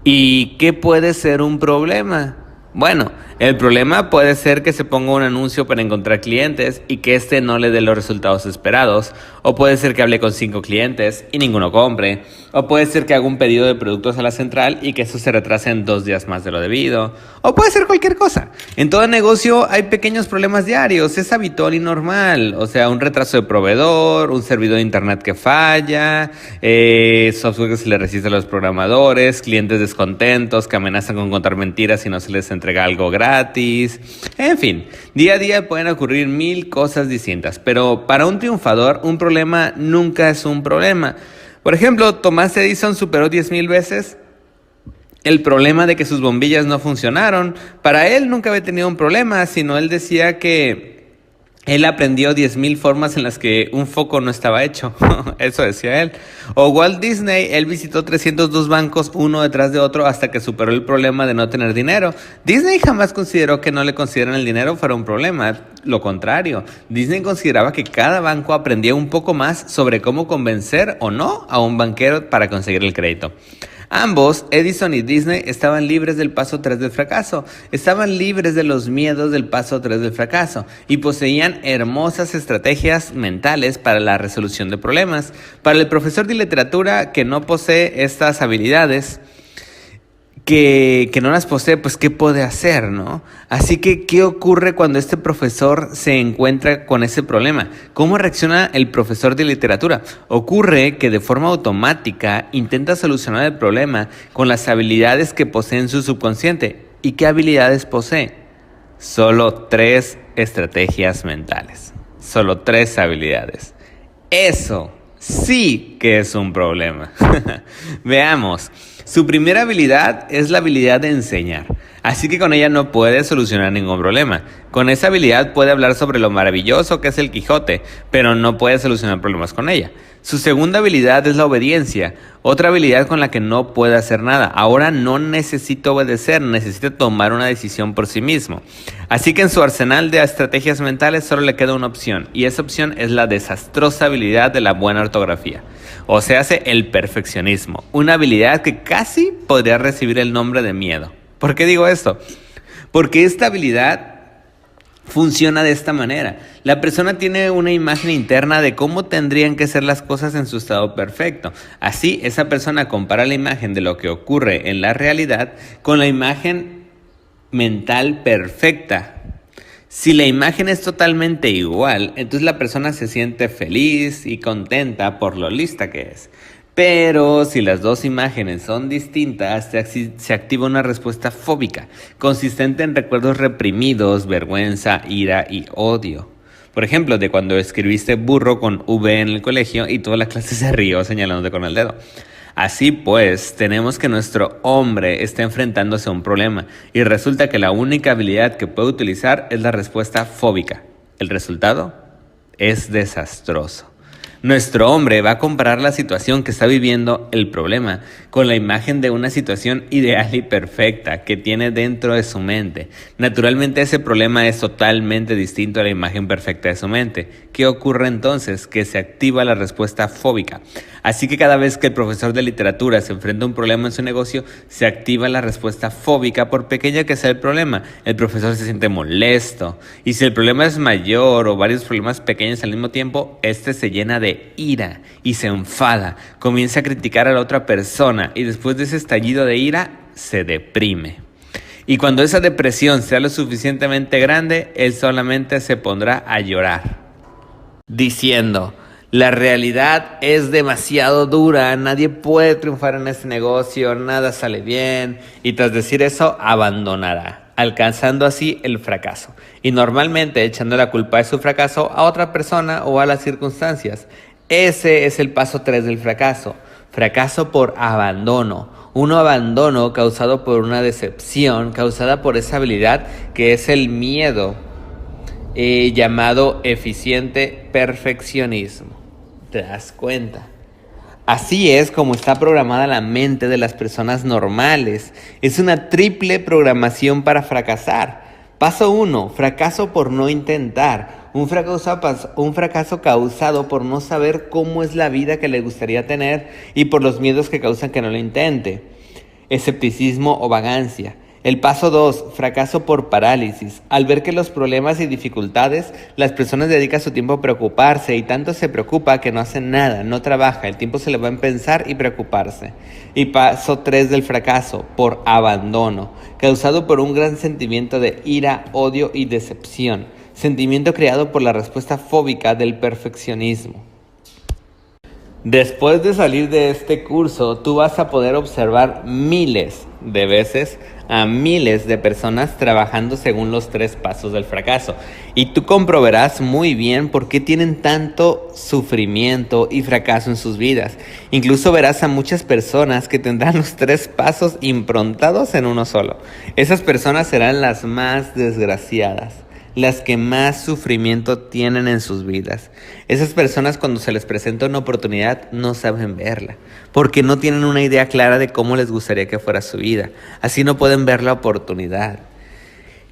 ¿Y qué puede ser un problema? Bueno, el problema puede ser que se ponga un anuncio para encontrar clientes y que este no le dé los resultados esperados, o puede ser que hable con 5 clientes y ninguno compre, o puede ser que haga un pedido de productos a la central y que eso se retrase en 2 días más de lo debido, o puede ser cualquier cosa. En todo negocio hay pequeños problemas diarios, es habitual y normal, o sea, un retraso de proveedor, un servidor de internet que falla, software que se le resiste a los programadores, clientes descontentos que amenazan con contar mentiras si no se les entrega algo gratis. En fin, día a día pueden ocurrir 1000 cosas distintas, pero para un triunfador un problema nunca es un problema. Por ejemplo, Thomas Edison superó 10,000 veces el problema de que sus bombillas no funcionaron. Para él nunca había tenido un problema, sino él decía que él aprendió 10,000 formas en las que un foco no estaba hecho. Eso decía él. O Walt Disney, él visitó 302 bancos uno detrás de otro hasta que superó el problema de no tener dinero. Disney jamás consideró que no le consideran el dinero fuera un problema. Lo contrario, Disney consideraba que cada banco aprendía un poco más sobre cómo convencer o no a un banquero para conseguir el crédito. Ambos, Edison y Disney, estaban libres del paso 3 del fracaso, estaban libres de los miedos del paso 3 del fracaso y poseían hermosas estrategias mentales para la resolución de problemas. Para el profesor de literatura que no posee estas habilidades, que no las posee, pues ¿qué puede hacer, no? Así que, ¿qué ocurre cuando este profesor se encuentra con ese problema? ¿Cómo reacciona el profesor de literatura? Ocurre que de forma automática intenta solucionar el problema con las habilidades que posee en su subconsciente. ¿Y qué habilidades posee? Solo 3 estrategias mentales. Solo 3 habilidades. Eso sí que es un problema. Veamos. Su primera habilidad es la habilidad de enseñar, así que con ella no puede solucionar ningún problema. Con esa habilidad puede hablar sobre lo maravilloso que es el Quijote, pero no puede solucionar problemas con ella. Su segunda habilidad es la obediencia, otra habilidad con la que no puede hacer nada. Ahora no necesita obedecer, necesita tomar una decisión por sí mismo. Así que en su arsenal de estrategias mentales solo le queda una opción, y esa opción es la desastrosa habilidad de la buena ortografía. O sea, hace el perfeccionismo, una habilidad que casi podría recibir el nombre de miedo. ¿Por qué digo esto? Porque esta habilidad funciona de esta manera. La persona tiene una imagen interna de cómo tendrían que ser las cosas en su estado perfecto. Así, esa persona compara la imagen de lo que ocurre en la realidad con la imagen mental perfecta. Si la imagen es totalmente igual, entonces la persona se siente feliz y contenta por lo lista que es. Pero si las dos imágenes son distintas, se activa una respuesta fóbica, consistente en recuerdos reprimidos, vergüenza, ira y odio. Por ejemplo, de cuando escribiste burro con V en el colegio y toda la clase se rió señalándote con el dedo. Así pues, tenemos que nuestro hombre está enfrentándose a un problema y resulta que la única habilidad que puede utilizar es la respuesta fóbica. El resultado es desastroso. Nuestro hombre va a comparar la situación que está viviendo, el problema, con la imagen de una situación ideal y perfecta que tiene dentro de su mente. Naturalmente ese problema es totalmente distinto a la imagen perfecta de su mente. ¿Qué ocurre entonces? Que se activa la respuesta fóbica. Así que cada vez que el profesor de literatura se enfrenta a un problema en su negocio, se activa la respuesta fóbica por pequeña que sea el problema. El profesor se siente molesto. Y si el problema es mayor o varios problemas pequeños al mismo tiempo, este se llena de ira y se enfada. Comienza a criticar a la otra persona y después de ese estallido de ira, se deprime. Y cuando esa depresión sea lo suficientemente grande, él solamente se pondrá a llorar, diciendo: la realidad es demasiado dura, nadie puede triunfar en este negocio, nada sale bien, y tras decir eso, abandonará, alcanzando así el fracaso, y normalmente echando la culpa de su fracaso a otra persona o a las circunstancias. Ese es el paso 3 del fracaso, fracaso por abandono, un abandono causado por una decepción, causada por esa habilidad que es el miedo, llamado eficiente perfeccionismo. ¿Te das cuenta? Así es como está programada la mente de las personas normales. Es una triple programación para fracasar. Paso 1, fracaso por no intentar. Un fracaso causado por no saber cómo es la vida que le gustaría tener y por los miedos que causan que no lo intente. Escepticismo o vagancia. El paso 2, fracaso por parálisis. Al ver que los problemas y dificultades, las personas dedican su tiempo a preocuparse y tanto se preocupa que no hacen nada, no trabaja, el tiempo se le va en pensar y preocuparse. Y paso 3 del fracaso, por abandono, causado por un gran sentimiento de ira, odio y decepción, sentimiento creado por la respuesta fóbica del perfeccionismo. Después de salir de este curso, tú vas a poder observar miles de veces a miles de personas trabajando según los 3 pasos del fracaso. Y tú comprobarás muy bien por qué tienen tanto sufrimiento y fracaso en sus vidas. Incluso verás a muchas personas que tendrán los 3 pasos improntados en uno solo. Esas personas serán las más desgraciadas, las que más sufrimiento tienen en sus vidas. Esas personas, cuando se les presenta una oportunidad, no saben verla, porque no tienen una idea clara de cómo les gustaría que fuera su vida. Así no pueden ver la oportunidad.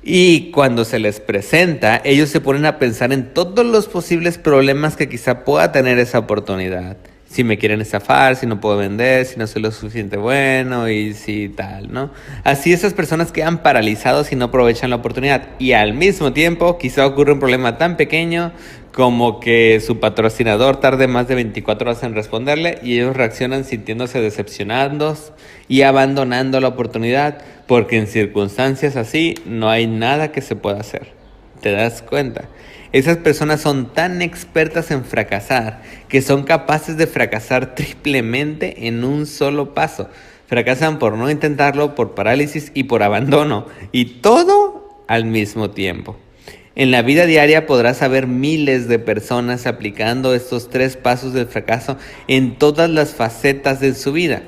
Y cuando se les presenta, ellos se ponen a pensar en todos los posibles problemas que quizá pueda tener esa oportunidad. Si me quieren estafar, si no puedo vender, si no soy lo suficiente bueno y si tal, ¿no? Así esas personas quedan paralizados y no aprovechan la oportunidad. Y al mismo tiempo, quizá ocurre un problema tan pequeño como que su patrocinador tarde más de 24 horas en responderle y ellos reaccionan sintiéndose decepcionados y abandonando la oportunidad, porque en circunstancias así no hay nada que se pueda hacer. ¿Te das cuenta? Esas personas son tan expertas en fracasar que son capaces de fracasar triplemente en un solo paso. Fracasan por no intentarlo, por parálisis y por abandono, y todo al mismo tiempo. En la vida diaria podrás ver miles de personas aplicando estos 3 pasos del fracaso en todas las facetas de su vida.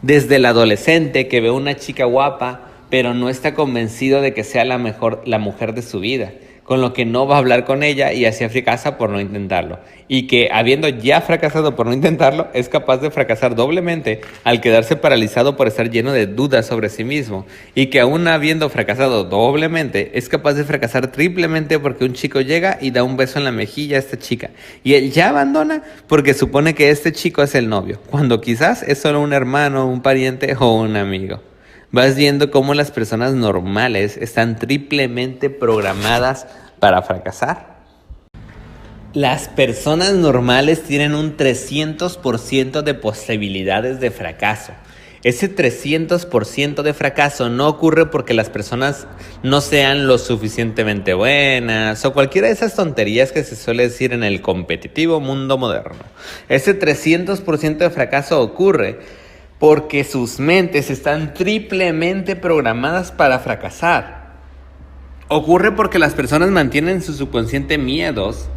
Desde el adolescente que ve una chica guapa, pero no está convencido de que sea la mujer de su vida, con lo que no va a hablar con ella y así fracasa por no intentarlo. Y que habiendo ya fracasado por no intentarlo, es capaz de fracasar doblemente al quedarse paralizado por estar lleno de dudas sobre sí mismo. Y que aún habiendo fracasado doblemente, es capaz de fracasar triplemente porque un chico llega y da un beso en la mejilla a esta chica. Y él ya abandona porque supone que este chico es el novio, cuando quizás es solo un hermano, un pariente o un amigo. Vas viendo cómo las personas normales están triplemente programadas para fracasar. Las personas normales tienen un 300% de posibilidades de fracaso. Ese 300% de fracaso no ocurre porque las personas no sean lo suficientemente buenas o cualquiera de esas tonterías que se suele decir en el competitivo mundo moderno. Ese 300% de fracaso ocurre porque sus mentes están triplemente programadas para fracasar. Ocurre porque las personas mantienen en su subconsciente miedos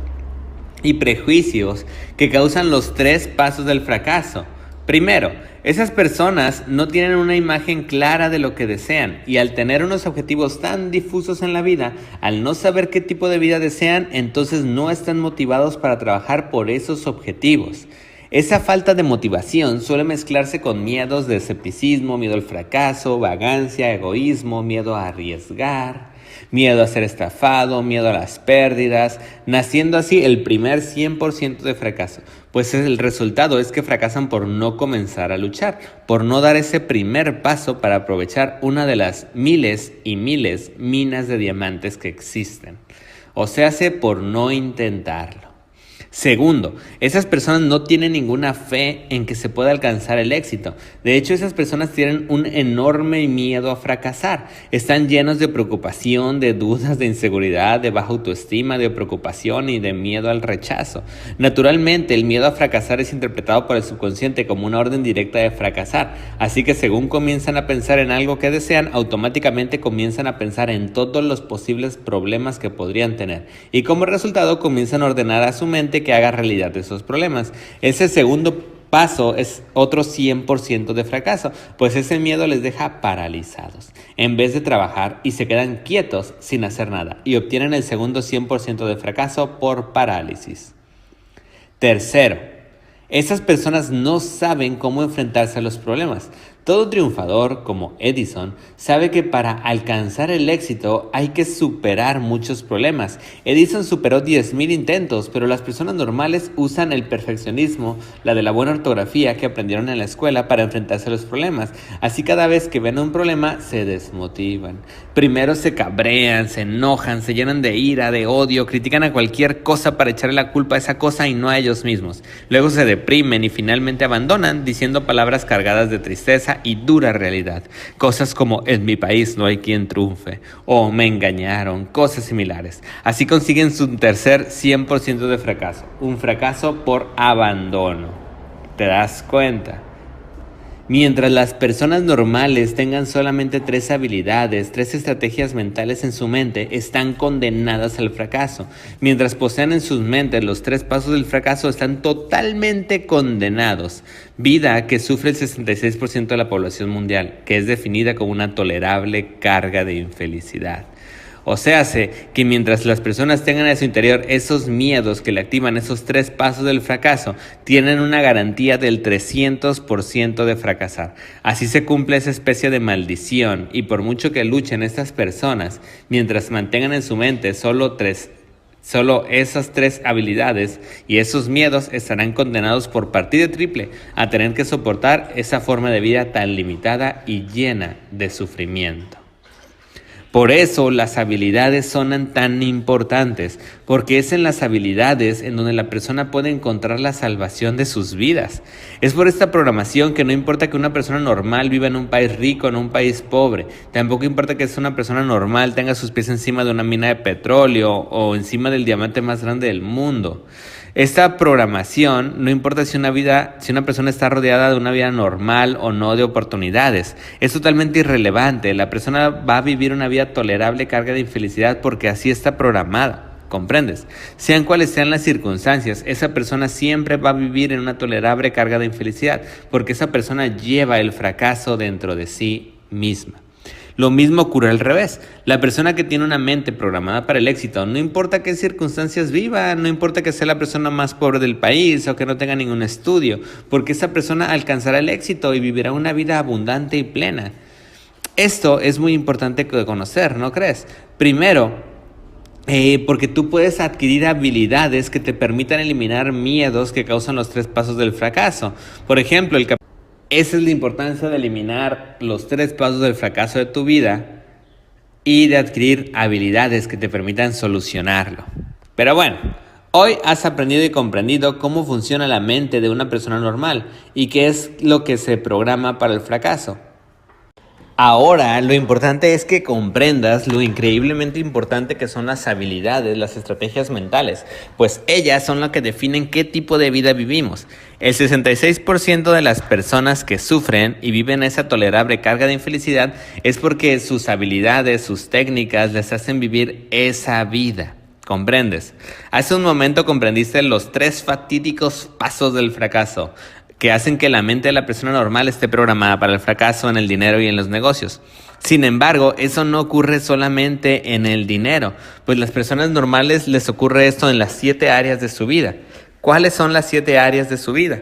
y prejuicios que causan los 3 pasos del fracaso. Primero, esas personas no tienen una imagen clara de lo que desean y al tener unos objetivos tan difusos en la vida, al no saber qué tipo de vida desean, entonces no están motivados para trabajar por esos objetivos. Esa falta de motivación suele mezclarse con miedos de escepticismo, miedo al fracaso, vagancia, egoísmo, miedo a arriesgar, miedo a ser estafado, miedo a las pérdidas, naciendo así el primer 100% de fracaso. Pues el resultado es que fracasan por no comenzar a luchar, por no dar ese primer paso para aprovechar una de las miles y miles minas de diamantes que existen. O sea, por no intentarlo. Segundo, esas personas no tienen ninguna fe en que se pueda alcanzar el éxito. De hecho, esas personas tienen un enorme miedo a fracasar. Están llenos de preocupación, de dudas, de inseguridad, de baja autoestima, de preocupación y de miedo al rechazo. Naturalmente, el miedo a fracasar es interpretado por el subconsciente como una orden directa de fracasar. Así que según comienzan a pensar en algo que desean, automáticamente comienzan a pensar en todos los posibles problemas que podrían tener. Y como resultado comienzan a ordenar a su mente que haga realidad esos problemas. Ese segundo paso es otro 100% de fracaso, pues ese miedo les deja paralizados, en vez de trabajar y se quedan quietos sin hacer nada y obtienen el segundo 100% de fracaso por parálisis. Tercero, esas personas no saben cómo enfrentarse a los problemas. Todo triunfador, como Edison, sabe que para alcanzar el éxito hay que superar muchos problemas. Edison superó 10,000 intentos, pero las personas normales usan el perfeccionismo, la de la buena ortografía que aprendieron en la escuela para enfrentarse a los problemas. Así cada vez que ven un problema, se desmotivan. Primero se cabrean, se enojan, se llenan de ira, de odio, critican a cualquier cosa para echarle la culpa a esa cosa y no a ellos mismos. Luego se deprimen y finalmente abandonan diciendo palabras cargadas de tristeza y dura realidad. Cosas como en mi país no hay quien triunfe o me engañaron, cosas similares. Así consiguen su tercer 100% de fracaso, un fracaso por abandono. ¿Te das cuenta? Mientras las personas normales tengan solamente 3 habilidades, 3 estrategias mentales en su mente, están condenadas al fracaso. Mientras posean en sus mentes los 3 pasos del fracaso, están totalmente condenados. Vida que sufre el 66% de la población mundial, que es definida como una tolerable carga de infelicidad. O sea, que mientras las personas tengan en su interior esos miedos que le activan esos 3 pasos del fracaso, tienen una garantía del 300% de fracasar. Así se cumple esa especie de maldición y por mucho que luchen estas personas, mientras mantengan en su mente solo esas 3 habilidades y esos miedos estarán condenados por partida triple a tener que soportar esa forma de vida tan limitada y llena de sufrimiento. Por eso las habilidades son tan importantes, porque es en las habilidades en donde la persona puede encontrar la salvación de sus vidas. Es por esta programación que no importa que una persona normal viva en un país rico o en un país pobre, tampoco importa que una persona normal tenga sus pies encima de una mina de petróleo o encima del diamante más grande del mundo. Esta programación, no importa si una persona está rodeada de una vida normal o no de oportunidades, es totalmente irrelevante. La persona va a vivir una vida tolerable, carga de infelicidad, porque así está programada. ¿Comprendes? Sean cuales sean las circunstancias, esa persona siempre va a vivir en una tolerable carga de infelicidad, porque esa persona lleva el fracaso dentro de sí misma. Lo mismo ocurre al revés. La persona que tiene una mente programada para el éxito, no importa qué circunstancias viva, no importa que sea la persona más pobre del país o que no tenga ningún estudio, porque esa persona alcanzará el éxito y vivirá una vida abundante y plena. Esto es muy importante de conocer, ¿no crees? Primero, porque tú puedes adquirir habilidades que te permitan eliminar miedos que causan los 3 pasos del fracaso. Por ejemplo, esa es la importancia de eliminar los 3 pasos del fracaso de tu vida y de adquirir habilidades que te permitan solucionarlo. Pero bueno, hoy has aprendido y comprendido cómo funciona la mente de una persona normal y qué es lo que se programa para el fracaso. Ahora, lo importante es que comprendas lo increíblemente importante que son las habilidades, las estrategias mentales, pues ellas son lo que definen qué tipo de vida vivimos. El 66% de las personas que sufren y viven esa tolerable carga de infelicidad es porque sus habilidades, sus técnicas les hacen vivir esa vida. ¿Comprendes? Hace un momento comprendiste los 3 fatídicos pasos del fracaso, que hacen que la mente de la persona normal esté programada para el fracaso en el dinero y en los negocios. Sin embargo, eso no ocurre solamente en el dinero, pues las personas normales les ocurre esto en las 7 áreas de su vida. ¿Cuáles son las 7 áreas de su vida?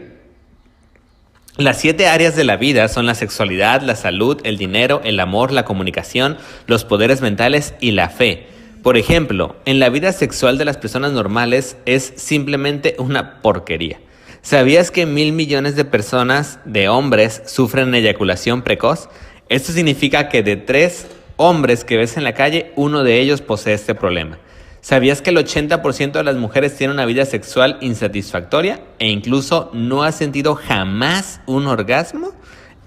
Las 7 áreas de la vida son la sexualidad, la salud, el dinero, el amor, la comunicación, los poderes mentales y la fe. Por ejemplo, en la vida sexual de las personas normales es simplemente una porquería. ¿Sabías que 1,000 millones de personas, de hombres, sufren eyaculación precoz? Esto significa que de 3 hombres que ves en la calle, uno de ellos posee este problema. ¿Sabías que el 80% de las mujeres tienen una vida sexual insatisfactoria e incluso no ha sentido jamás un orgasmo?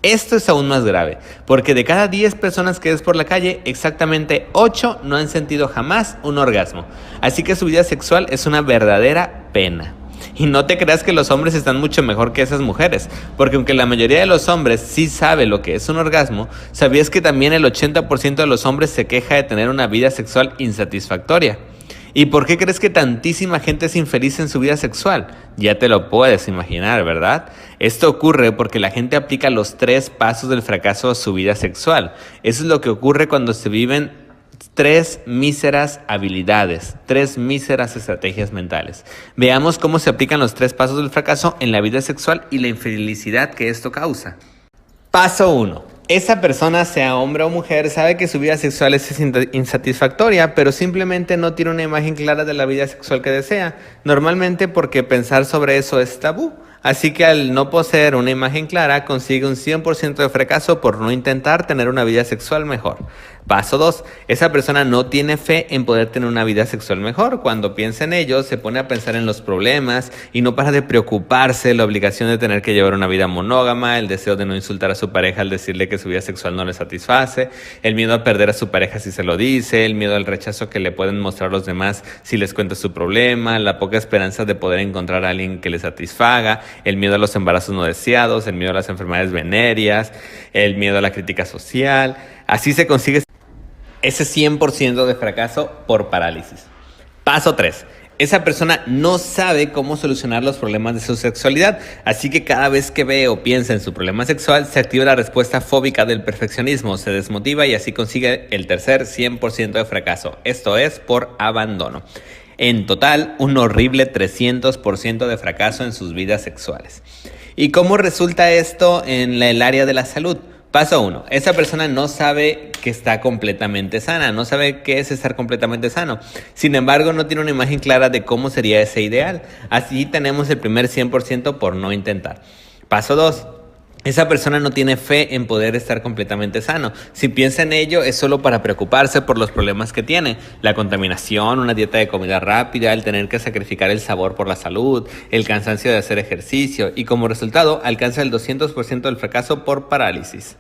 Esto es aún más grave, porque de cada 10 personas que ves por la calle, exactamente 8 no han sentido jamás un orgasmo. Así que su vida sexual es una verdadera pena. Y no te creas que los hombres están mucho mejor que esas mujeres, porque aunque la mayoría de los hombres sí sabe lo que es un orgasmo, ¿sabías que también el 80% de los hombres se queja de tener una vida sexual insatisfactoria? ¿Y por qué crees que tantísima gente es infeliz en su vida sexual? Ya te lo puedes imaginar, ¿verdad? Esto ocurre porque la gente aplica los 3 pasos del fracaso a su vida sexual. Eso es lo que ocurre cuando se viven 3 míseras habilidades, 3 míseras estrategias mentales. Veamos cómo se aplican los 3 pasos del fracaso en la vida sexual y la infelicidad que esto causa. Paso 1. Esa persona, sea hombre o mujer, sabe que su vida sexual es insatisfactoria, pero simplemente no tiene una imagen clara de la vida sexual que desea, normalmente porque pensar sobre eso es tabú. Así que al no poseer una imagen clara, consigue un 100% de fracaso por no intentar tener una vida sexual mejor. Paso 2. Esa persona no tiene fe en poder tener una vida sexual mejor. Cuando piensa en ello, se pone a pensar en los problemas y no para de preocuparse, la obligación de tener que llevar una vida monógama, el deseo de no insultar a su pareja al decirle que su vida sexual no le satisface, el miedo a perder a su pareja si se lo dice, el miedo al rechazo que le pueden mostrar los demás si les cuenta su problema, la poca esperanza de poder encontrar a alguien que le satisfaga, el miedo a los embarazos no deseados, el miedo a las enfermedades venéreas, el miedo a la crítica social. Así se consigue ese 100% de fracaso por parálisis. Paso 3. Esa persona no sabe cómo solucionar los problemas de su sexualidad, así que cada vez que ve o piensa en su problema sexual, se activa la respuesta fóbica del perfeccionismo, se desmotiva y así consigue el tercer 100% de fracaso. Esto es por abandono. En total, un horrible 300% de fracaso en sus vidas sexuales. ¿Y cómo resulta esto en el área de la salud? Paso 1. Esa persona no sabe que está completamente sana, no sabe qué es estar completamente sano. Sin embargo, no tiene una imagen clara de cómo sería ese ideal. Así tenemos el primer 100% por no intentar. Paso 2. Esa persona no tiene fe en poder estar completamente sano. Si piensa en ello, es solo para preocuparse por los problemas que tiene. La contaminación, una dieta de comida rápida, el tener que sacrificar el sabor por la salud, el cansancio de hacer ejercicio y como resultado alcanza el 200% del fracaso por parálisis.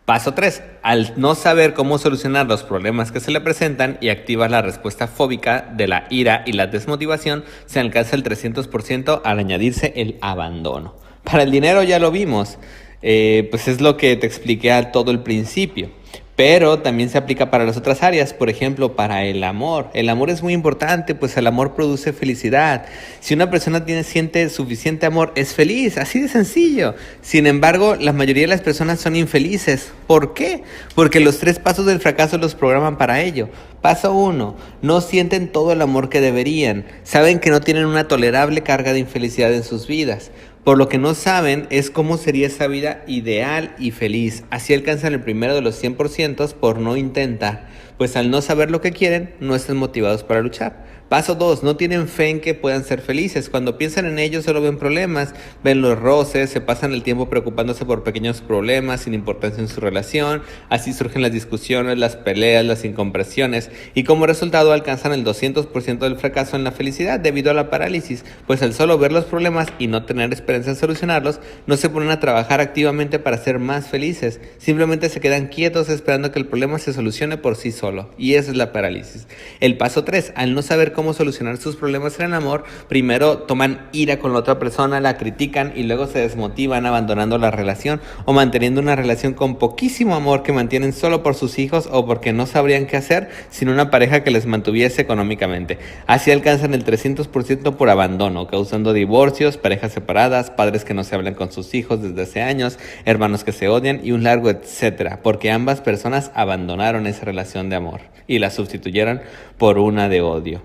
Paso 3. Al no saber cómo solucionar los problemas que se le presentan y activar la respuesta fóbica de la ira y la desmotivación, se alcanza el 300% al añadirse el abandono. Para el dinero ya lo vimos, pues es lo que te expliqué a todo el principio. Pero también se aplica para las otras áreas, por ejemplo, para el amor. El amor es muy importante, pues el amor produce felicidad. Si una persona siente suficiente amor, es feliz, así de sencillo. Sin embargo, la mayoría de las personas son infelices. ¿Por qué? Porque los 3 pasos del fracaso los programan para ello. Paso 1. No sienten todo el amor que deberían. Saben que no tienen una tolerable carga de infelicidad en sus vidas. Por lo que no saben es cómo sería esa vida ideal y feliz. Así alcanzan el primero de los 100% por no intentar. Pues al no saber lo que quieren, no están motivados para luchar. Paso 2. No tienen fe en que puedan ser felices. Cuando piensan en ellos solo ven problemas, ven los roces, se pasan el tiempo preocupándose por pequeños problemas sin importancia en su relación. Así surgen las discusiones, las peleas, las incomprensiones y como resultado alcanzan el 200% del fracaso en la felicidad debido a la parálisis. Pues al solo ver los problemas y no tener esperanza en solucionarlos, no se ponen a trabajar activamente para ser más felices. Simplemente se quedan quietos esperando que el problema se solucione por sí solo. Y esa es la parálisis. El paso 3. Al no saber cómo solucionar sus problemas en el amor, primero toman ira con la otra persona, la critican y luego se desmotivan abandonando la relación o manteniendo una relación con poquísimo amor que mantienen solo por sus hijos o porque no sabrían qué hacer sin una pareja que les mantuviese económicamente. Así alcanzan el 300% por abandono, causando divorcios, parejas separadas, padres que no se hablan con sus hijos desde hace años, hermanos que se odian y un largo etcétera, porque ambas personas abandonaron esa relación de amor y la sustituyeron por una de odio.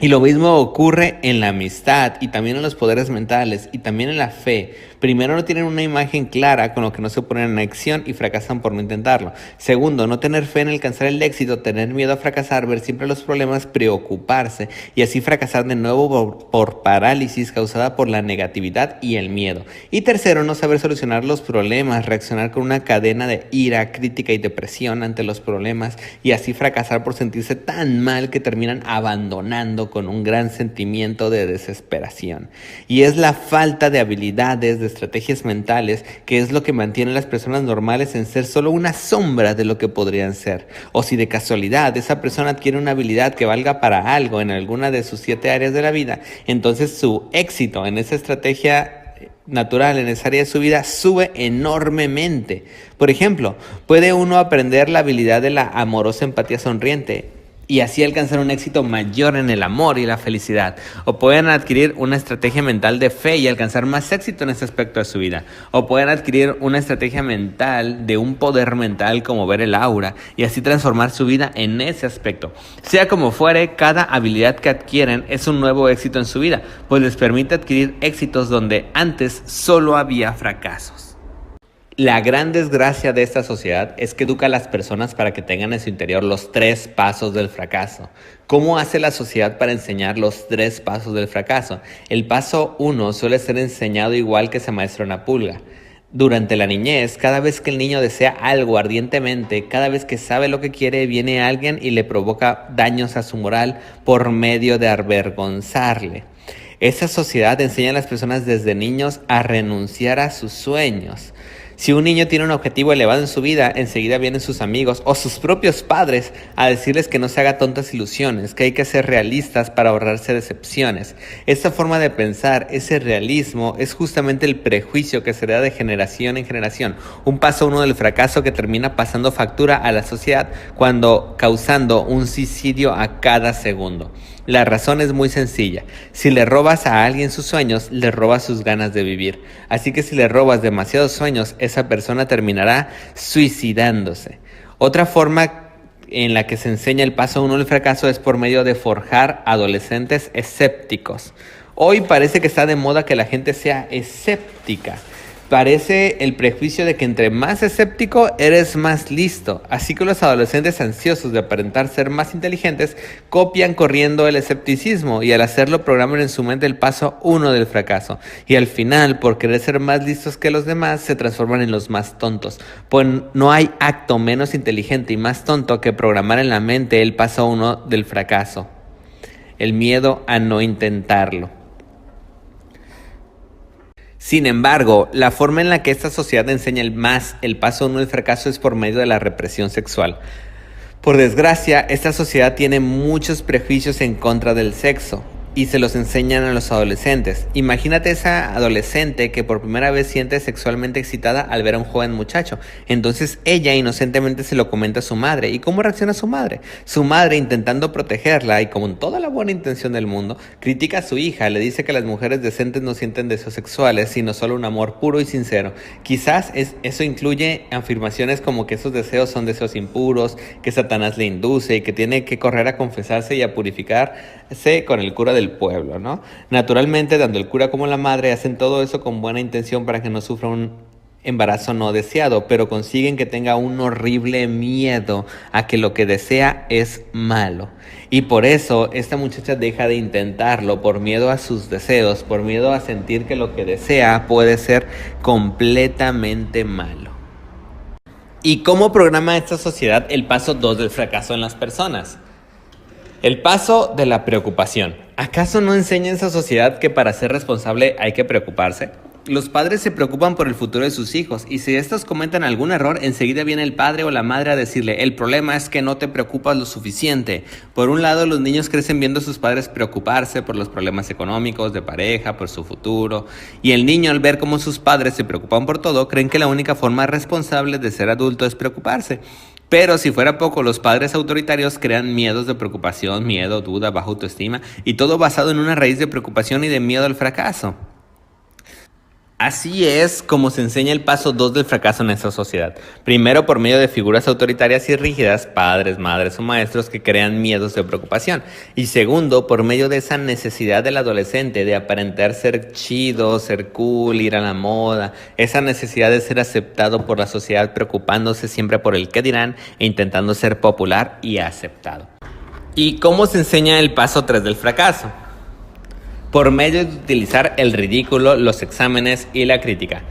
Y lo mismo ocurre en la amistad y también en los poderes mentales y también en la fe. Primero, no tienen una imagen clara con lo que no se ponen en acción y fracasan por no intentarlo. Segundo, no tener fe en alcanzar el éxito, tener miedo a fracasar, ver siempre los problemas, preocuparse y así fracasar de nuevo por parálisis causada por la negatividad y el miedo. Y tercero, no saber solucionar los problemas, reaccionar con una cadena de ira, crítica y depresión ante los problemas y así fracasar por sentirse tan mal que terminan abandonando con un gran sentimiento de desesperación. Y es la falta de habilidades, de estrategias mentales, que es lo que mantiene a las personas normales en ser solo una sombra de lo que podrían ser. O si de casualidad esa persona adquiere una habilidad que valga para algo en alguna de sus 7 áreas de la vida, entonces su éxito en esa estrategia natural en esa área de su vida sube enormemente. Por ejemplo, puede uno aprender la habilidad de la amorosa empatía sonriente y así alcanzar un éxito mayor en el amor y la felicidad. O pueden adquirir una estrategia mental de fe y alcanzar más éxito en ese aspecto de su vida. O pueden adquirir una estrategia mental de un poder mental como ver el aura y así transformar su vida en ese aspecto. Sea como fuere, cada habilidad que adquieren es un nuevo éxito en su vida, pues les permite adquirir éxitos donde antes solo había fracasos. La gran desgracia de esta sociedad es que educa a las personas para que tengan en su interior los 3 pasos del fracaso. ¿Cómo hace la sociedad para enseñar los 3 pasos del fracaso? El paso 1 suele ser enseñado igual que se maestra una pulga. Durante la niñez, cada vez que el niño desea algo ardientemente, cada vez que sabe lo que quiere, viene alguien y le provoca daños a su moral por medio de avergonzarle. Esa sociedad enseña a las personas desde niños a renunciar a sus sueños. Si un niño tiene un objetivo elevado en su vida, enseguida vienen sus amigos o sus propios padres a decirles que no se haga tontas ilusiones, que hay que ser realistas para ahorrarse decepciones. Esta forma de pensar, ese realismo, es justamente el prejuicio que se da de generación en generación. Un paso 1 del fracaso que termina pasando factura a la sociedad cuando causando un suicidio a cada segundo. La razón es muy sencilla. Si le robas a alguien sus sueños, le robas sus ganas de vivir. Así que si le robas demasiados sueños, esa persona terminará suicidándose. Otra forma en la que se enseña el paso 1 del fracaso es por medio de forjar adolescentes escépticos. Hoy parece que está de moda que la gente sea escéptica. Parece el prejuicio de que entre más escéptico eres más listo. Así que los adolescentes ansiosos de aparentar ser más inteligentes copian corriendo el escepticismo y al hacerlo programan en su mente el paso 1 del fracaso. Y al final, por querer ser más listos que los demás, se transforman en los más tontos. Pues no hay acto menos inteligente y más tonto que programar en la mente el paso 1 del fracaso. El miedo a no intentarlo. Sin embargo, la forma en la que esta sociedad enseña el paso 1 del fracaso es por medio de la represión sexual. Por desgracia, esta sociedad tiene muchos prejuicios en contra del sexo y se los enseñan a los adolescentes. Imagínate esa adolescente que por primera vez siente sexualmente excitada al ver a un joven muchacho. Entonces ella inocentemente se lo comenta a su madre. ¿Y cómo reacciona su madre? Su madre, intentando protegerla y con toda la buena intención del mundo, critica a su hija, le dice que las mujeres decentes no sienten deseos sexuales, sino solo un amor puro y sincero. Quizás eso incluye afirmaciones como que esos deseos son deseos impuros, que Satanás le induce y que tiene que correr a confesarse y a purificarse con el cura del pueblo, ¿no? Naturalmente, tanto el cura como la madre hacen todo eso con buena intención para que no sufra un embarazo no deseado, pero consiguen que tenga un horrible miedo a que lo que desea es malo. Y por eso esta muchacha deja de intentarlo, por miedo a sus deseos, por miedo a sentir que lo que desea puede ser completamente malo. ¿Y cómo programa esta sociedad el paso 2 del fracaso en las personas? El paso de la preocupación. ¿Acaso no enseña esa sociedad que para ser responsable hay que preocuparse? Los padres se preocupan por el futuro de sus hijos y si estos cometen algún error, enseguida viene el padre o la madre a decirle: el problema es que no te preocupas lo suficiente. Por un lado, los niños crecen viendo a sus padres preocuparse por los problemas económicos, de pareja, por su futuro. Y el niño, al ver cómo sus padres se preocupan por todo, creen que la única forma responsable de ser adulto es preocuparse. Pero si fuera poco, los padres autoritarios crean miedos de preocupación, miedo, duda, baja autoestima y todo basado en una raíz de preocupación y de miedo al fracaso. Así es como se enseña el paso 2 del fracaso en esta sociedad. Primero, por medio de figuras autoritarias y rígidas, padres, madres o maestros que crean miedos de preocupación. Y segundo, por medio de esa necesidad del adolescente de aparentar ser chido, ser cool, ir a la moda. Esa necesidad de ser aceptado por la sociedad, preocupándose siempre por el qué dirán e intentando ser popular y aceptado. ¿Y cómo se enseña el paso 3 del fracaso? Por medio de utilizar el ridículo, los exámenes y la crítica.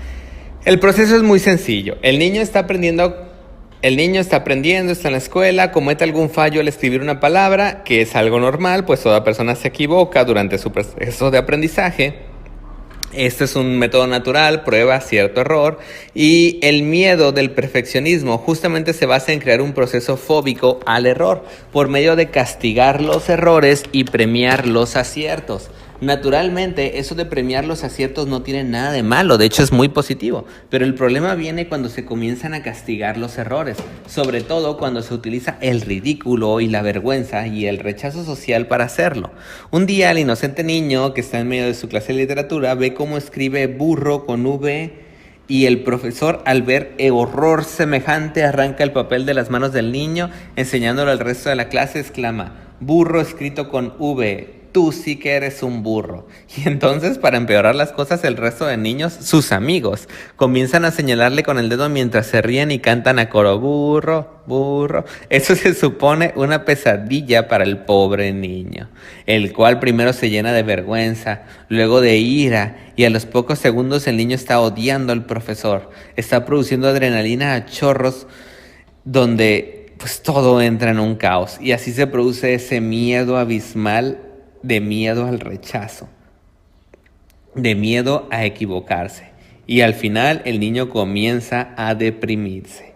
El proceso es muy sencillo. El niño está aprendiendo, está en la escuela, comete algún fallo al escribir una palabra, que es algo normal, pues toda persona se equivoca durante su proceso de aprendizaje. Este es un método natural, prueba cierto error, y el miedo del perfeccionismo justamente se basa en crear un proceso fóbico al error, por medio de castigar los errores y premiar los aciertos. Naturalmente, eso de premiar los aciertos no tiene nada de malo, de hecho es muy positivo, pero el problema viene cuando se comienzan a castigar los errores, sobre todo cuando se utiliza el ridículo y la vergüenza y el rechazo social para hacerlo. Un día el inocente niño que está en medio de su clase de literatura ve cómo escribe burro con V y el profesor, al ver horror semejante, arranca el papel de las manos del niño, enseñándolo al resto de la clase, exclama: burro escrito con V. Tú sí que eres un burro. Y entonces, para empeorar las cosas, el resto de niños, sus amigos, comienzan a señalarle con el dedo mientras se ríen y cantan a coro: burro, burro. Eso se supone una pesadilla para el pobre niño, el cual primero se llena de vergüenza, luego de ira, y a los pocos segundos el niño está odiando al profesor. Está produciendo adrenalina a chorros, donde pues todo entra en un caos. Y así se produce ese miedo abismal, de miedo al rechazo, de miedo a equivocarse. Y al final el niño comienza a deprimirse.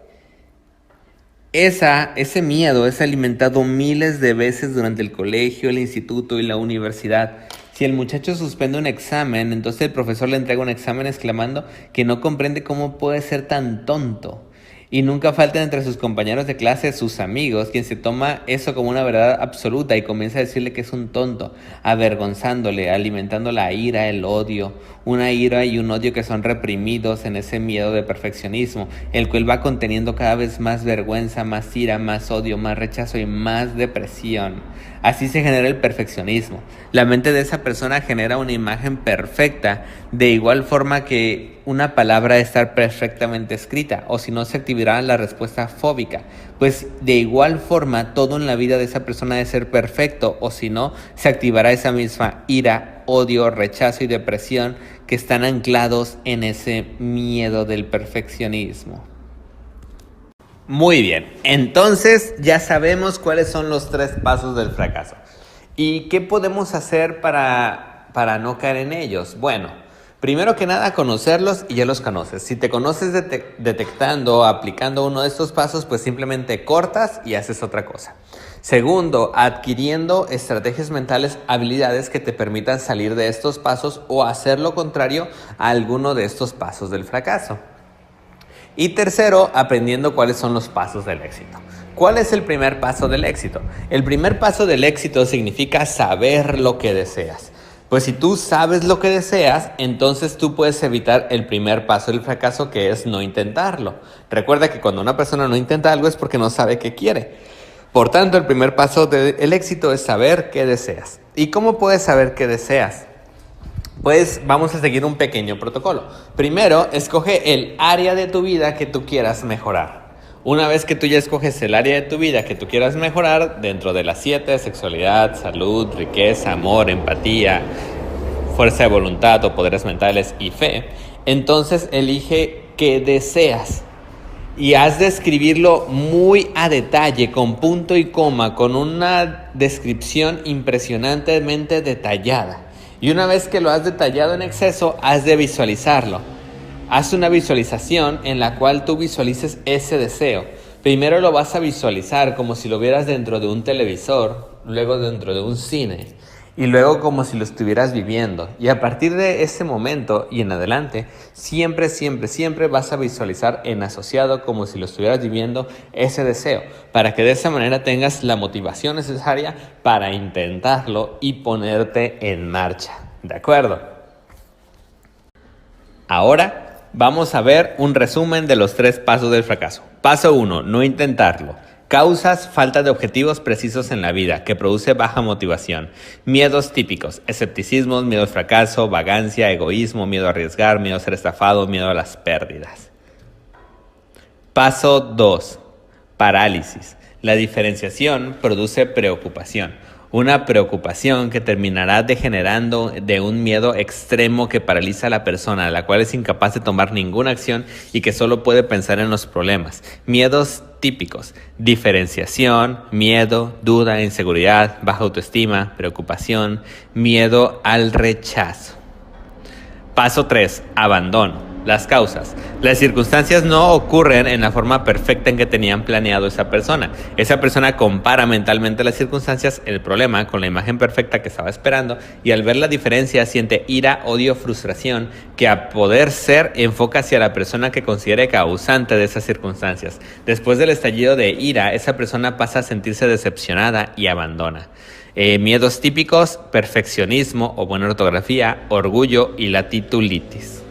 Ese miedo es alimentado miles de veces durante el colegio, el instituto y la universidad. Si el muchacho suspende un examen, entonces el profesor le entrega un examen exclamando que no comprende cómo puede ser tan tonto. Y nunca faltan entre sus compañeros de clase sus amigos, quien se toma eso como una verdad absoluta y comienza a decirle que es un tonto, avergonzándole, alimentando la ira, el odio, una ira y un odio que son reprimidos en ese miedo de perfeccionismo, el cual va conteniendo cada vez más vergüenza, más ira, más odio, más rechazo y más depresión. Así se genera el perfeccionismo. La mente de esa persona genera una imagen perfecta, de igual forma que una palabra debe estar perfectamente escrita, o si no se activará la respuesta fóbica. Pues de igual forma todo en la vida de esa persona debe ser perfecto, o si no se activará esa misma ira, odio, rechazo y depresión que están anclados en ese miedo del perfeccionismo. Muy bien, entonces ya sabemos cuáles son los 3 pasos del fracaso. ¿Y qué podemos hacer para no caer en ellos? Bueno, Primero que nada, conocerlos y ya los conoces. Si te conoces detectando o aplicando uno de estos pasos, pues simplemente cortas y haces otra cosa. Segundo, adquiriendo estrategias mentales, habilidades que te permitan salir de estos pasos o hacer lo contrario a alguno de estos pasos del fracaso. Y tercero, aprendiendo cuáles son los pasos del éxito. ¿Cuál es el primer paso del éxito? El primer paso del éxito significa saber lo que deseas. Pues si tú sabes lo que deseas, entonces tú puedes evitar el primer paso del fracaso, que es no intentarlo. Recuerda que cuando una persona no intenta algo es porque no sabe qué quiere. Por tanto, el primer paso del éxito es saber qué deseas. ¿Y cómo puedes saber qué deseas? Pues vamos a seguir un pequeño protocolo. Primero, escoge el área de tu vida que tú quieras mejorar. Una vez que tú ya escoges el área de tu vida que tú quieras mejorar, dentro de las 7, sexualidad, salud, riqueza, amor, empatía, fuerza de voluntad o poderes mentales y fe, entonces elige qué deseas. Y has de escribirlo muy a detalle, con punto y coma, con una descripción impresionantemente detallada. Y una vez que lo has detallado en exceso, has de visualizarlo. Haz una visualización en la cual tú visualices ese deseo. Primero lo vas a visualizar como si lo vieras dentro de un televisor, luego dentro de un cine y luego como si lo estuvieras viviendo. Y a partir de ese momento y en adelante, siempre vas a visualizar en asociado como si lo estuvieras viviendo ese deseo, para que de esa manera tengas la motivación necesaria para intentarlo y ponerte en marcha. ¿De acuerdo? Ahora vamos a ver un resumen de los 3 pasos del fracaso. Paso 1, no intentarlo. Causas: falta de objetivos precisos en la vida, que produce baja motivación. Miedos típicos: escepticismo, miedo al fracaso, vagancia, egoísmo, miedo a arriesgar, miedo a ser estafado, miedo a las pérdidas. Paso 2, parálisis. La diferenciación produce preocupación. Una preocupación que terminará degenerando de un miedo extremo que paraliza a la persona, la cual es incapaz de tomar ninguna acción y que solo puede pensar en los problemas. Miedos típicos: diferenciación, miedo, duda, inseguridad, baja autoestima, preocupación, miedo al rechazo. Paso 3, abandono. Las causas: las circunstancias no ocurren en la forma perfecta en que tenían planeado esa persona. Esa persona compara mentalmente las circunstancias, el problema, con la imagen perfecta que estaba esperando, y al ver la diferencia siente ira, odio, frustración, que a poder ser enfoca hacia la persona que considere causante de esas circunstancias. Después del estallido de ira, esa persona pasa a sentirse decepcionada y abandona. Miedos típicos: perfeccionismo o buena ortografía, orgullo y la titulitis.